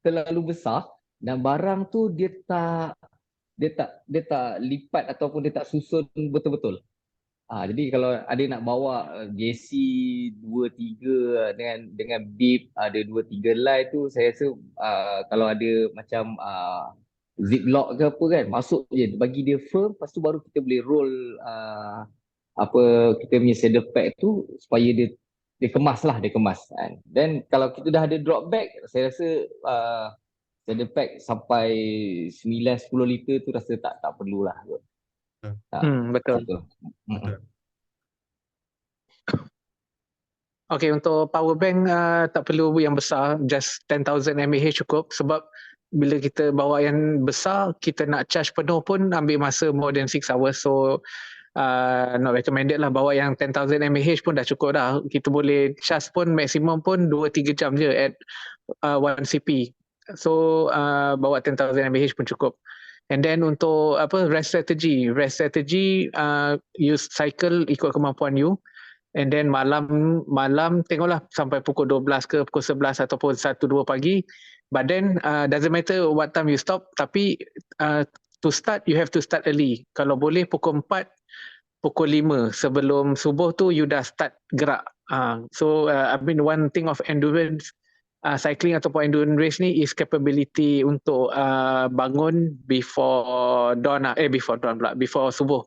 terlalu besar dan barang tu dia tak lipat ataupun dia tak susun betul-betul. Jadi kalau ada nak bawa JC 2-3 dengan bib ada 2-3 line tu, saya rasa kalau ada macam ziplock ke apa kan, masuk je bagi dia firm, lepas tu baru kita boleh roll kita punya saddle pack tu supaya dia kemas kan. Then kalau kita dah ada drop bag, saya rasa saddle pack sampai 9-10 liter tu rasa tak perlulah. Betul. Betul. Okay, untuk power bank tak perlu yang besar, just 10,000 mAh cukup sebab bila kita bawa yang besar, kita nak charge penuh pun ambil masa more than 6 hours. So not recommended lah, bawa yang 10,000 mAh pun dah cukup dah. Kita boleh charge pun maksimum pun 2-3 jam je at 1 CP. So bawa 10,000 mAh pun cukup. And then untuk rest strategy use cycle ikut kemampuan you. And then malam tengoklah sampai pukul 12 ke pukul 11 ataupun 1-2 pagi. But then doesn't matter what time you stop, tapi to start you have to start early. Kalau boleh pukul 4, pukul 5 sebelum subuh tu you dah start gerak. So one thing of endurance cycling ataupun endurance race ni is capability untuk bangun before dawn before subuh.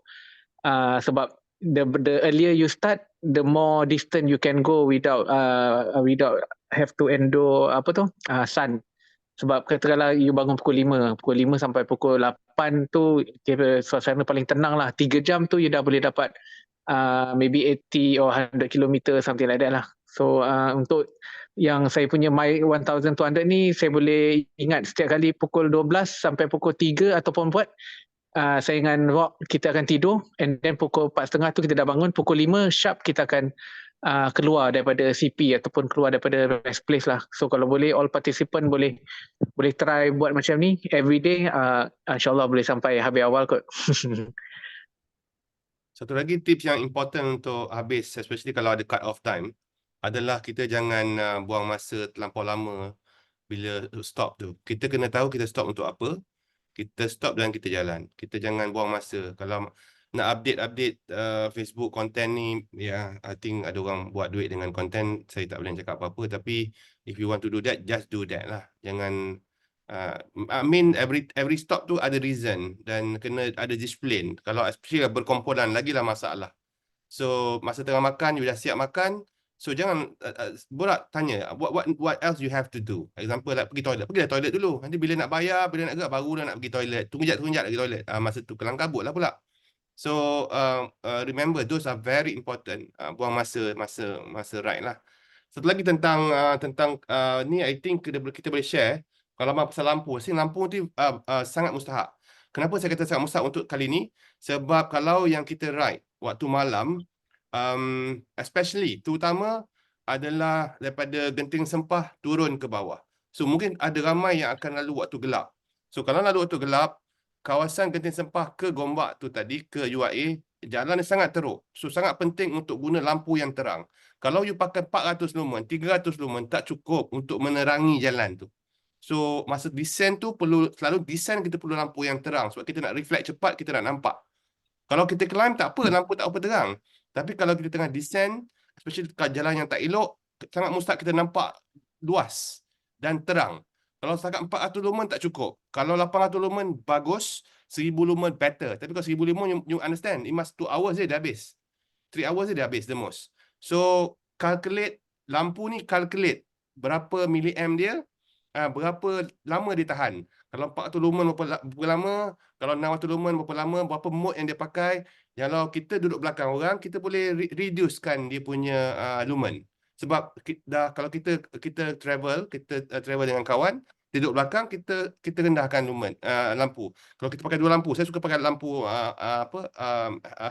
Sebab the earlier you start, the more distance you can go without have to endure sun. Sebab katakanlah you bangun pukul 5 sampai pukul 8 tu kira suasana paling tenang lah. 3 jam tu you dah boleh dapat maybe 80 or 100 km something like that lah. So untuk yang saya punya My 1200 ni, saya boleh ingat setiap kali pukul 12 sampai pukul 3 ataupun 4 saya dengan Rock kita akan tidur, and then pukul 4.30 tu kita dah bangun, pukul 5 sharp kita akan keluar daripada CP ataupun keluar daripada rest place lah. So kalau boleh all participant boleh try buat macam ni everyday, insyaAllah boleh sampai habis awal kot. Satu lagi tips yang important untuk habis, especially kalau ada cut off time, adalah kita jangan buang masa terlampau lama bila stop tu. Kita kena tahu kita stop untuk apa. Kita stop dan kita jalan. Kita jangan buang masa. Kalau nak update Facebook content ni, I think ada orang buat duit dengan content, saya tak boleh cakap apa-apa, tapi if you want to do that, just do that lah. Jangan every stop tu ada reason dan kena ada disiplin. Kalau especially berkumpulan, lagilah masalah. So masa tengah makan, you dah siap makan, so jangan borak tanya what else you have to do. Example like pergilah toilet dulu. Nanti bila nak bayar, bila nak gerak, baru dah nak pergi toilet. Tunggu jap pergi toilet. Masa tu kelang kabut lah pula. So remember, those are very important. Buang masa right lah. Satu lagi tentang ni, I think kita boleh share. Kalau pasal lampu, lampu tu sangat mustahak. Kenapa saya kata sangat mustahak untuk kali ni? Sebab kalau yang kita ride waktu malam, especially terutama adalah daripada Genting Sempah turun ke bawah. So mungkin ada ramai yang akan lalu waktu gelap. So kalau lalu waktu gelap, kawasan Genting Sempah ke Gombak tu tadi, ke UIA, jalan sangat teruk. So sangat penting untuk guna lampu yang terang. Kalau you pakai 400 lumen, 300 lumen, tak cukup untuk menerangi jalan tu. So masa descent tu selalu kita perlu lampu yang terang sebab kita nak reflect cepat, kita nak nampak. Kalau kita climb tak apa, lampu tak apa terang. Tapi kalau kita tengah descend, especially dekat jalan yang tak elok, sangat mustahil kita nampak luas dan terang. Kalau setakat 400 lumen tak cukup. Kalau 800 lumen bagus, 1000 lumen better. Tapi kalau 1000 lumen you understand, it must 2 hours je dah habis. 3 hours je dah habis the most. So calculate lampu ni, calculate berapa miliamp dia, berapa lama dia tahan. Kalau 400 lumen berapa lama, kalau 600 lumen berapa lama, berapa mode yang dia pakai. Kalau kita duduk belakang orang, kita boleh reducekan dia punya lumen. Sebab kalau kita travel dengan kawan, duduk belakang, kita rendahkan lumen lampu. Kalau kita pakai 2 lampu, saya suka pakai lampu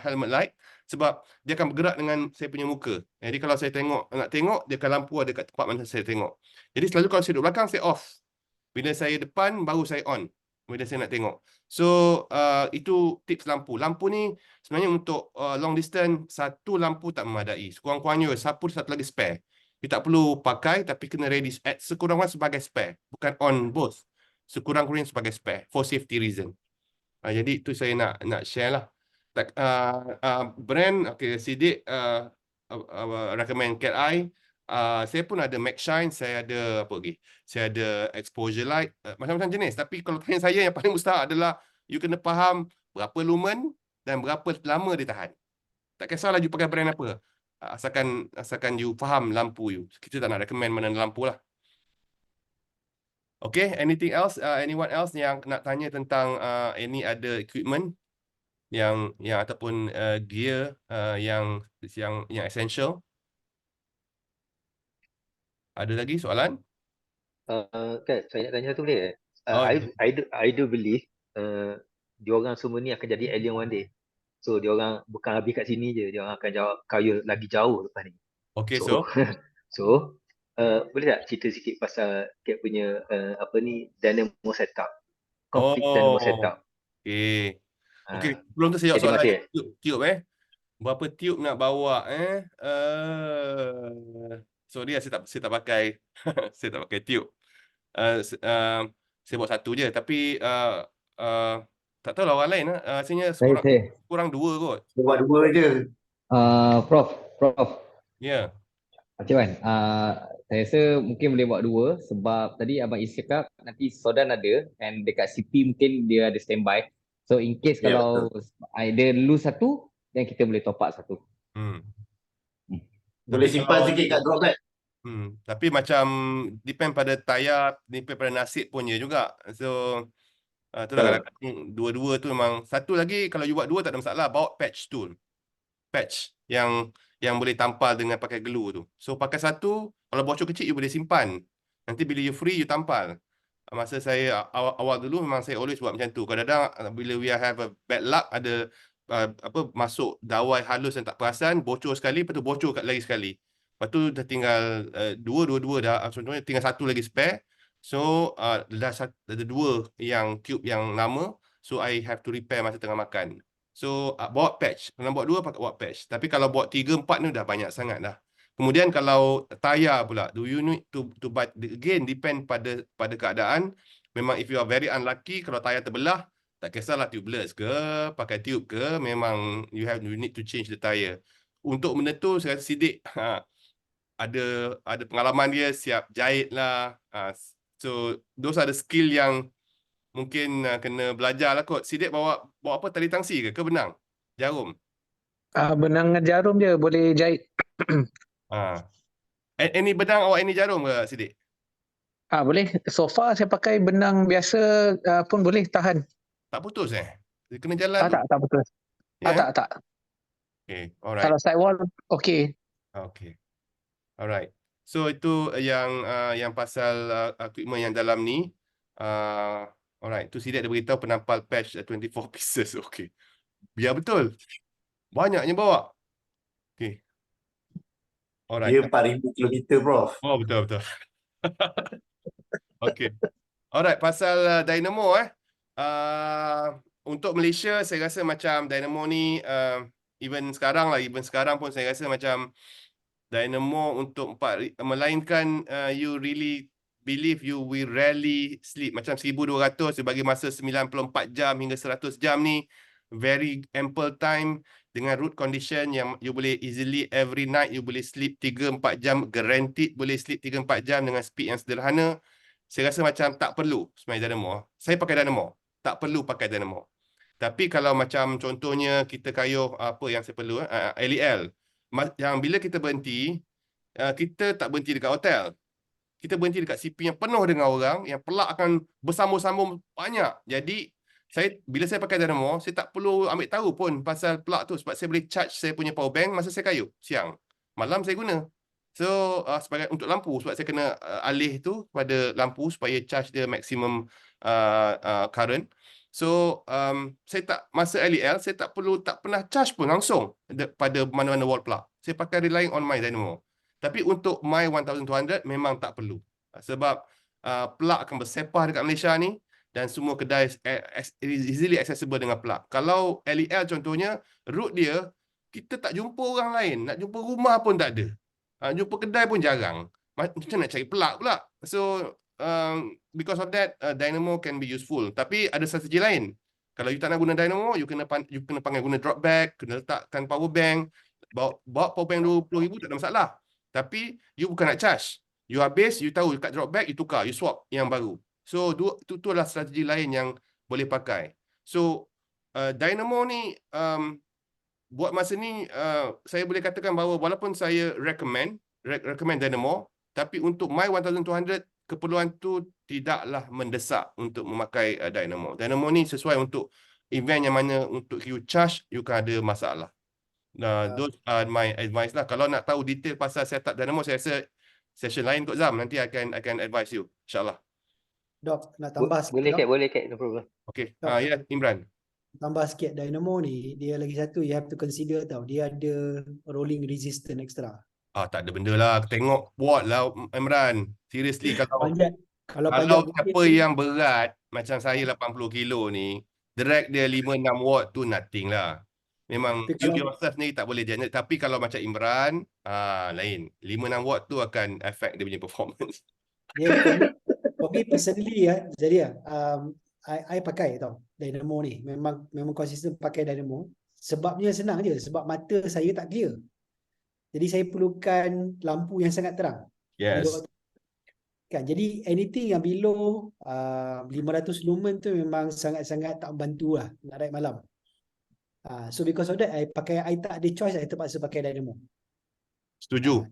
helmet light sebab dia akan bergerak dengan saya punya muka. Jadi kalau saya nak tengok, dia akan lampu ada kat tempat mana saya tengok. Jadi selalu kalau saya duduk belakang, saya off. Bila saya depan, baru saya on. Bila saya nak tengok. So, itu tips lampu. Lampu ni sebenarnya untuk long distance, satu lampu tak memadai. Sekurang-kurangnya, satu lagi spare. You tak perlu pakai, tapi kena ready. Sekurang-kurangnya sebagai spare. Bukan on both. Sekurang-kurangnya sebagai spare. For safety reason. Jadi itu saya nak share lah. Brand, okay, Siddiq recommend Cat Eye. Saya pun ada Max Shine, saya ada apa lagi? Saya ada exposure light, macam-macam jenis. Tapi kalau tanya saya, yang paling mustahak adalah you kena faham berapa lumen dan berapa lama dia tahan. Tak kisahlah you pakai brand apa. Asalkan you faham lampu you. Kita tak nak recommend mana lampu lah. Okay, anything else? Anyone else yang nak tanya tentang any other equipment yang ataupun gear yang essential? Ada lagi soalan? Kan saya nak tanya satu boleh? Oh, I do believe diorang semua ni akan jadi alien one day. So diorang bukan habis kat sini je, diorang akan kaya lagi jauh lepas ni. okay, So so boleh tak cerita sikit pasal Cat punya dynamo setup, complete dynamo setup. Okay. Okay, sebelum tu saya jawab terima soalan kasih. tube berapa tube nak bawa sorry saya tak pakai saya tak pakai tube. Saya buat satu je, tapi tak tahu lah orang lain rasanya kurang 2 kot. Buat 2 je. Prof. Ya. Macam mana? Saya rasa mungkin boleh buat 2 sebab tadi Abang Is cakap nanti Sodan ada and dekat CP mungkin dia ada standby. So in case kalau dia lose satu, then kita boleh top up satu. Boleh simpan sikit kat drop bag. Tapi macam depend pada tayar, depend pada nasib punya juga. So itulah kadang-kadang 2-2 tu memang. Satu lagi kalau you buat 2 tak ada masalah, bawa patch tool. Patch yang boleh tampal dengan pakai glue tu. So pakai satu, kalau bocor kecil you boleh simpan. Nanti bila you free you tampal. Masa saya awal dulu memang saya always buat macam tu. Kadang-kadang bila we have a bad luck, ada masuk dawai halus yang tak perasan, bocor sekali, lepas tu bocor lagi sekali. Lepas tu dah tinggal dua dah, contohnya tinggal satu lagi spare. So dah ada 2 yang tube yang lama. So I have to repair masa tengah makan. So bawa patch. Kalau buat 2 pakai bawa patch. Tapi kalau buat 3-4 ni dah banyak sangat dah. Kemudian kalau tayar pula, do you need to buy, again depend pada keadaan. Memang if you are very unlucky, kalau tayar terbelah, tak kisahlah tubeless ke, pakai tube ke, memang you need to change the tire. Untuk benda tu saya rasa Siddiq ada pengalaman dia, siap jahit lah. So those are the skill yang mungkin kena belajar lah kot. Siddiq bawa apa, tali tangsi ke benang? Jarum? Benang dengan jarum je boleh jahit. Any benang or any jarum ke Siddiq? Boleh. So far saya pakai benang biasa pun boleh tahan. Tak putus Dia kena jalan tu? Tak putus. Tak. Okay, alright. Kalau sidewall, okay. Okay. Alright. So itu yang pasal equipment yang dalam ni. Alright, tu Siddiq ada beritahu penampal patch 24 pieces. Okay. Biar betul. Banyaknya bawa. Okay. Alright. Dia 4,000 km, Prof. Oh, betul. Okay. Alright, pasal dynamo untuk Malaysia saya rasa macam dynamo ni even sekarang pun saya rasa macam dynamo untuk melainkan you really believe you will rarely sleep. Macam 1200 dia bagi masa 94 jam hingga 100 jam ni, very ample time dengan root condition yang you boleh easily every night you boleh sleep 3-4 jam, guaranteed boleh sleep 3-4 jam dengan speed yang sederhana. Saya rasa macam tak perlu sebenarnya dynamo. Saya pakai dynamo, tak perlu pakai dynamo. Tapi kalau macam contohnya kita kayuh apa yang saya perlu, LEL. yang bila kita berhenti, kita tak berhenti dekat hotel. Kita berhenti dekat CP yang penuh dengan orang, yang pelak akan bersambung-sambung banyak. Jadi bila saya pakai Dynamo, saya tak perlu ambil tahu pun pasal pelak tu, sebab saya boleh charge saya punya power bank masa saya kayuh siang. Malam saya guna. So sebagai untuk lampu, sebab saya kena alih tu pada lampu supaya charge dia maximum current. So saya tak, masa LEL saya tak pernah charge pun langsung pada mana-mana wall plug. Saya pakai relying on my Dynamo. Tapi untuk my 1200 memang tak perlu. Sebab plug akan bersepah dekat Malaysia ni, dan semua kedai easily accessible dengan plug. Kalau LEL contohnya, route dia, kita tak jumpa orang lain. Nak jumpa rumah pun tak ada. Jumpa kedai pun jarang. Macam nak cari plug pula. So, because of that, Dynamo can be useful. Tapi ada strategi lain. Kalau you tak nak guna Dynamo, you kena pandai guna drop back, kena letakkan power bank. Bawa power bank 20,000 tak ada masalah. Tapi, you bukan nak charge. You habis, you tahu kat drop back, you tukar, you swap yang baru. So, tu adalah strategi lain yang boleh pakai. So, Dynamo ni, buat masa ni, saya boleh katakan bahawa walaupun saya recommend Dynamo, tapi untuk my 1200, keperluan tu tidaklah mendesak untuk memakai Dynamo. Dynamo ni sesuai untuk event yang mana untuk you charge, you kan ada masalah. Those are my advice lah. Kalau nak tahu detail pasal setup Dynamo, saya rasa session lain kot Zam. Nanti akan advise you, insyaAllah. Dok, nak tambah sikit. Boleh Dok. Kak, boleh Kak, no problem. Okay, Dok. ya Imran. Tambah sikit, Dynamo ni, dia lagi satu, you have to consider tau. Dia ada rolling resistance extra. Tak ada benda lah. Tengok watt lah Imran. Seriously, kalau Panjat siapa yang berat macam saya 80 kilo ni, drag dia 5-6 watt tu nothing lah. Memang Tapi you kalau- yourself ni tak boleh janji. Tapi kalau macam Imran, lain. 5-6 watt tu akan affect dia punya performance. dia for me personally jadi I pakai tau Dynamo ni. Memang konsisten pakai Dynamo. Sebabnya senang je, sebab mata saya tak clear. Jadi saya perlukan lampu yang sangat terang. Yes. Kan, jadi anything yang below 500 lumen tu memang sangat-sangat tak membantu lah nak ride malam. So because of that, I tak ada choice, I terpaksa pakai Dynamo. Setuju.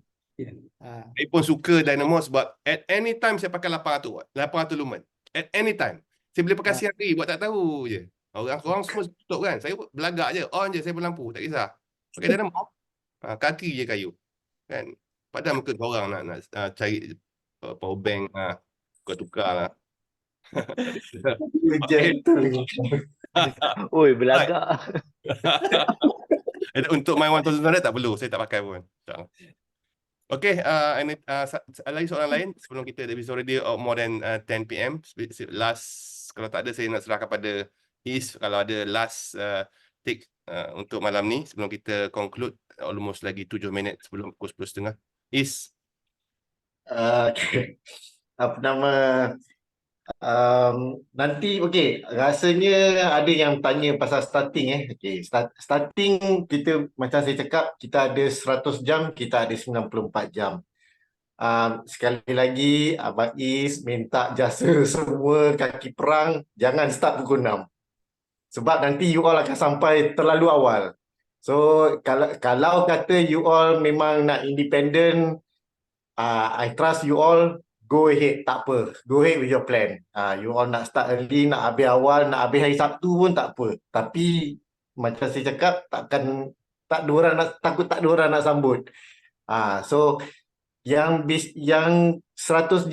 Saya pun suka Dynamo sebab at any time saya pakai 800 watt, 800 lumen. At any time. Saya boleh pakai siang hari, buat tak tahu je. Orang semua tutup kan. Saya belagak je, on je saya berlampu, tak kisah. Pakai Dynamo, kaki je kayu. Kan? Padahal mungkin orang nak cari power bank, tukar-tukar lah. Oi, belagak. Untuk my 1200 tak perlu, saya tak pakai pun. Okay, lagi soalan lain sebelum kita, it's already more than 10 PM. Last, kalau tak ada saya nak serahkan pada Is, kalau ada last take untuk malam ni sebelum kita conclude, almost lagi 7 minit sebelum pukul 10.30. Is. Okay. Apa nama, nanti rasanya ada yang tanya pasal starting starting kita, macam saya cakap, kita ada 100 jam, kita ada 94 jam. Sekali lagi Abang Is minta jasa semua kaki perang, jangan start pukul 6 sebab nanti you all akan sampai terlalu awal. So kalau kata you all memang nak independent, I trust you all, go ahead, tak apa. Go ahead with your plan. You all nak start early, nak habis awal, nak habis hari Sabtu pun tak apa. Tapi macam saya cakap, takut tak ada orang nak sambut. So yang 100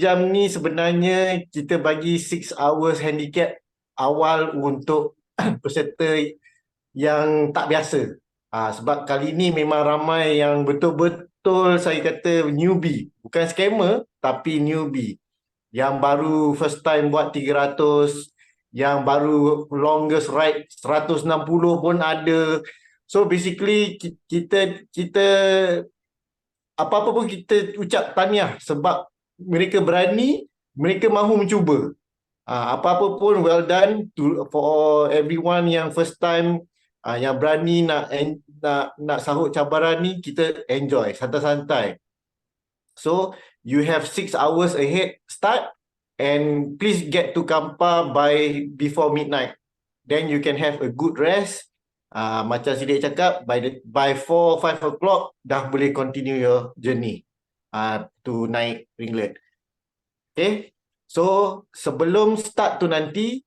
jam ni sebenarnya kita bagi 6 hours handicap awal untuk peserta yang tak biasa. Sebab kali ni memang ramai yang betul-betul saya kata newbie. Bukan scammer, tapi newbie. Yang baru first time buat 300, yang baru longest ride 160 pun ada. So basically kita apa-apa pun kita ucap tahniah sebab mereka berani, mereka mahu mencuba. Apa-apa pun well done for everyone yang first time, yang berani nak sahut cabaran ni, kita enjoy, santai-santai. So you have 6 hours ahead start, and please get to Kampar before midnight. Then you can have a good rest, Macam Sidik cakap, by 4-5 o'clock dah boleh continue your journey to naik ringlet. Okay, so sebelum start tu nanti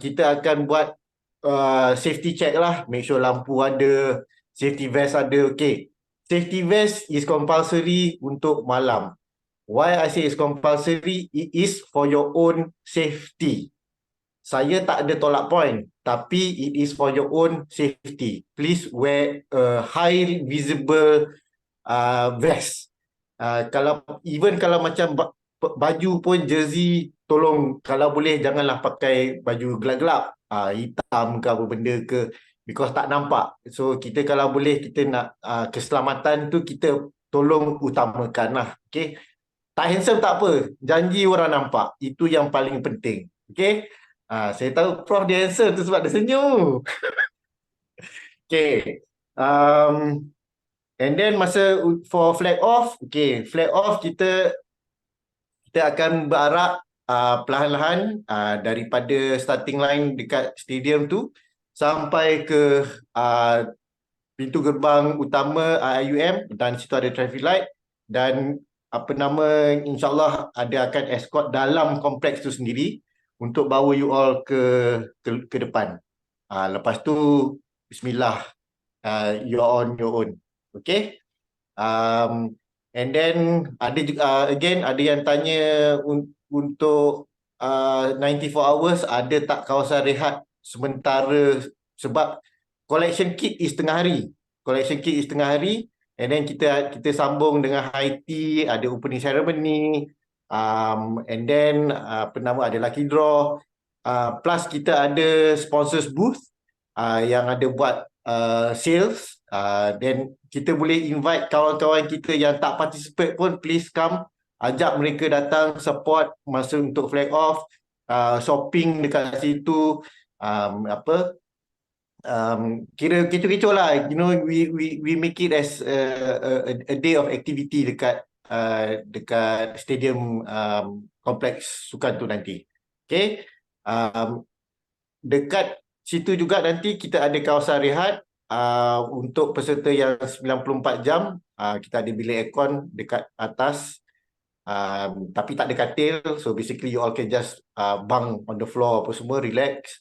kita akan buat safety check lah, make sure lampu ada, safety vest ada. Okay, safety vest is compulsory untuk malam. Why I say it's compulsory? It is for your own safety. Saya tak ada tolak point, tapi it is for your own safety. Please wear a high visible vest. Kalau macam baju pun, jersey, tolong kalau boleh janganlah pakai baju gelap-gelap, hitam ke apa benda ke, because tak nampak. So kita kalau boleh, kita nak keselamatan tu kita tolong utamakan lah. Okay, tak handsome tak apa, janji orang nampak, itu yang paling penting. Okay, saya tahu Prof dia handsome tu sebab dia senyum. Okay, and then masa for flag off, okay, flag off kita akan berarak perlahan-lahan daripada starting line dekat stadium tu sampai ke pintu gerbang utama IUM, dan situ ada traffic light, dan insyaAllah akan escort dalam kompleks tu sendiri untuk bawa you all ke depan. Lepas tu bismillah, you're on your own. Okay, and then ada again ada yang tanya untuk 94 hours ada tak kawasan rehat sementara, sebab collection kit is tengah hari. And then kita sambung dengan high tea, ada opening ceremony, and then ada lucky draw, plus kita ada sponsors booth yang ada buat sales. Then kita boleh invite kawan-kawan kita yang tak participate pun, please come, ajak mereka datang support masa untuk flag off, shopping dekat situ, kira kecoh-kecoh lah, you know, we make it as a day of activity dekat stadium kompleks sukan tu nanti. Okay, dekat situ juga nanti kita ada kawasan rehat untuk peserta yang 94 jam. Kita ada bilik aircon dekat atas, tapi tak ada katil, so basically you all can just bunk on the floor apa semua, relax.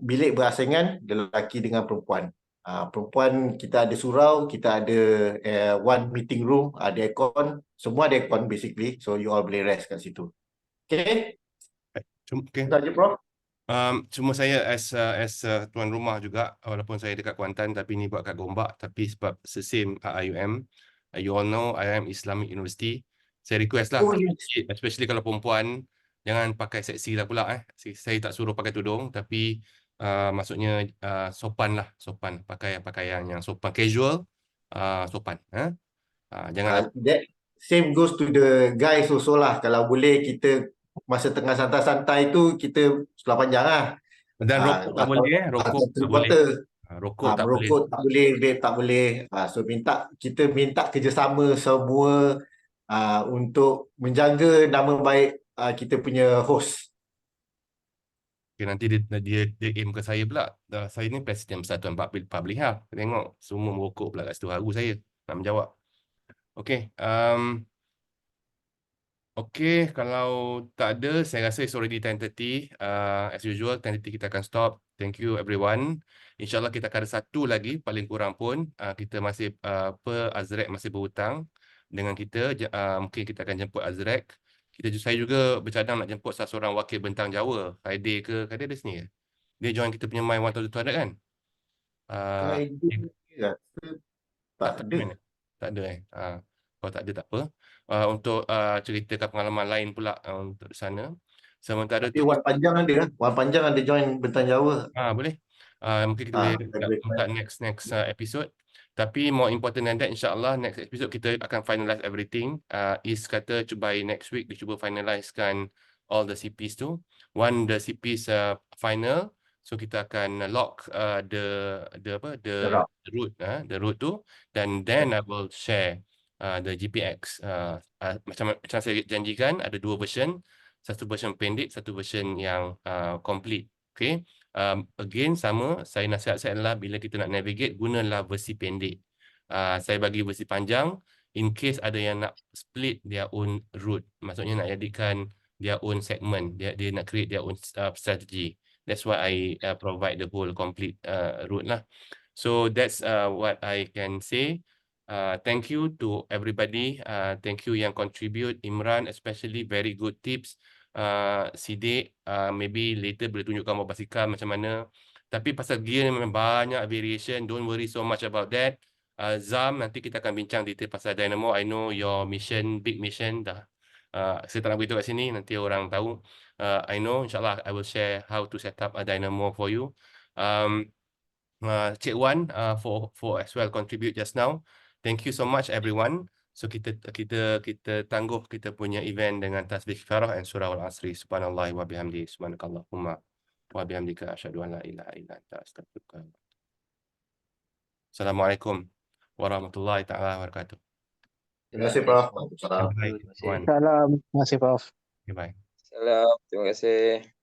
Bilik berasingan lelaki dengan perempuan. Perempuan kita ada surau, kita ada one meeting room, ada aircon, semua ada aircon basically, so you all boleh rest kat situ. Okay, Okay. itu saja Prof. Cuma saya as tuan rumah juga, walaupun saya dekat Kuantan tapi ni buat kat Gombak, tapi sebab same IUM, you all know IUM Islamic University, saya request lah, especially kalau perempuan, jangan pakai seksi lah pula. Saya tak suruh pakai tudung, tapi maksudnya sopan lah, sopan, pakai pakaian yang sopan, casual, sopan. Jangan That same goes to the guys also lah. Kalau boleh kita masa tengah santai-santai tu kita seluar panjang lah. dan rokok tak boleh, rokok tak boleh. Rokok tak boleh. Merokok tak boleh, vape tak boleh. So kita minta kerjasama semua untuk menjaga nama baik kita punya host. Okay, nanti dia aim ke saya pula. Saya ni Presiden Persatuan Public Health. Tengok semua merokok pula kat situ, haru saya nak menjawab. Okay. Okay, kalau tak ada, saya rasa it's already 10:30. As usual, 10:30 kita akan stop. Thank you everyone. InsyaAllah kita akan ada satu lagi, paling kurang pun. Kita masih, Azrek masih berhutang dengan kita. Mungkin kita akan jemput Azrek. Saya juga bercadang nak jemput salah seorang wakil bentang Jawa. Friday ada sini ke? Dia join kita punya My 1200 kan? Tak ada. Tak ada kalau tak ada tak apa. Untuk ceritakan pengalaman lain pula untuk sana. Sementara tu Wan Panjang ada join bentang Jawa. Boleh. Mungkin kita boleh minta next episode. Tapi more important than that, insyaAllah next episode kita akan finalize everything. Is kata by next week dia cuba finalizekan all the CPs tu. The CPs final, so kita akan lock the route tu, dan then I will share the GPX. Macam saya janjikan, ada dua version, satu version pendek, satu version yang complete. Okay, Again sama, saya nasihat saya adalah bila kita nak navigate, gunalah versi pendek. Saya bagi versi panjang in case ada yang nak split their own route, maksudnya nak jadikan their own segment, dia nak create their own strategy. That's why I provide the whole complete route lah. So that's what I can say. Thank you to everybody. Thank you yang contribute. Imran especially very good tips. Sidik maybe later boleh tunjukkan bawa basikal macam mana. Tapi pasal gear memang banyak variation. Don't worry so much about that. Zam, nanti kita akan bincang detail pasal dynamo. I know your mission, big mission dah. Saya tak nak beritahu kat sini, nanti orang tahu. I know, insyaAllah I will share how to set up a dynamo for you. Cik Wan for as well contribute just now. Thank you so much everyone. So kita tangguh kita punya event dengan tasbih kifarah dan surah Al-Asri. Subhanallah wa bihamdi, subhanakallahumma wa bihamdika asyhadu an la ilaha illa anta astaghfiruka. Assalamualaikum warahmatullahi taala wabarakatuh. Terima kasih, Prof. Bye, Wan. Salam. Terima kasih, Prof. Bye. Salam, terima kasih.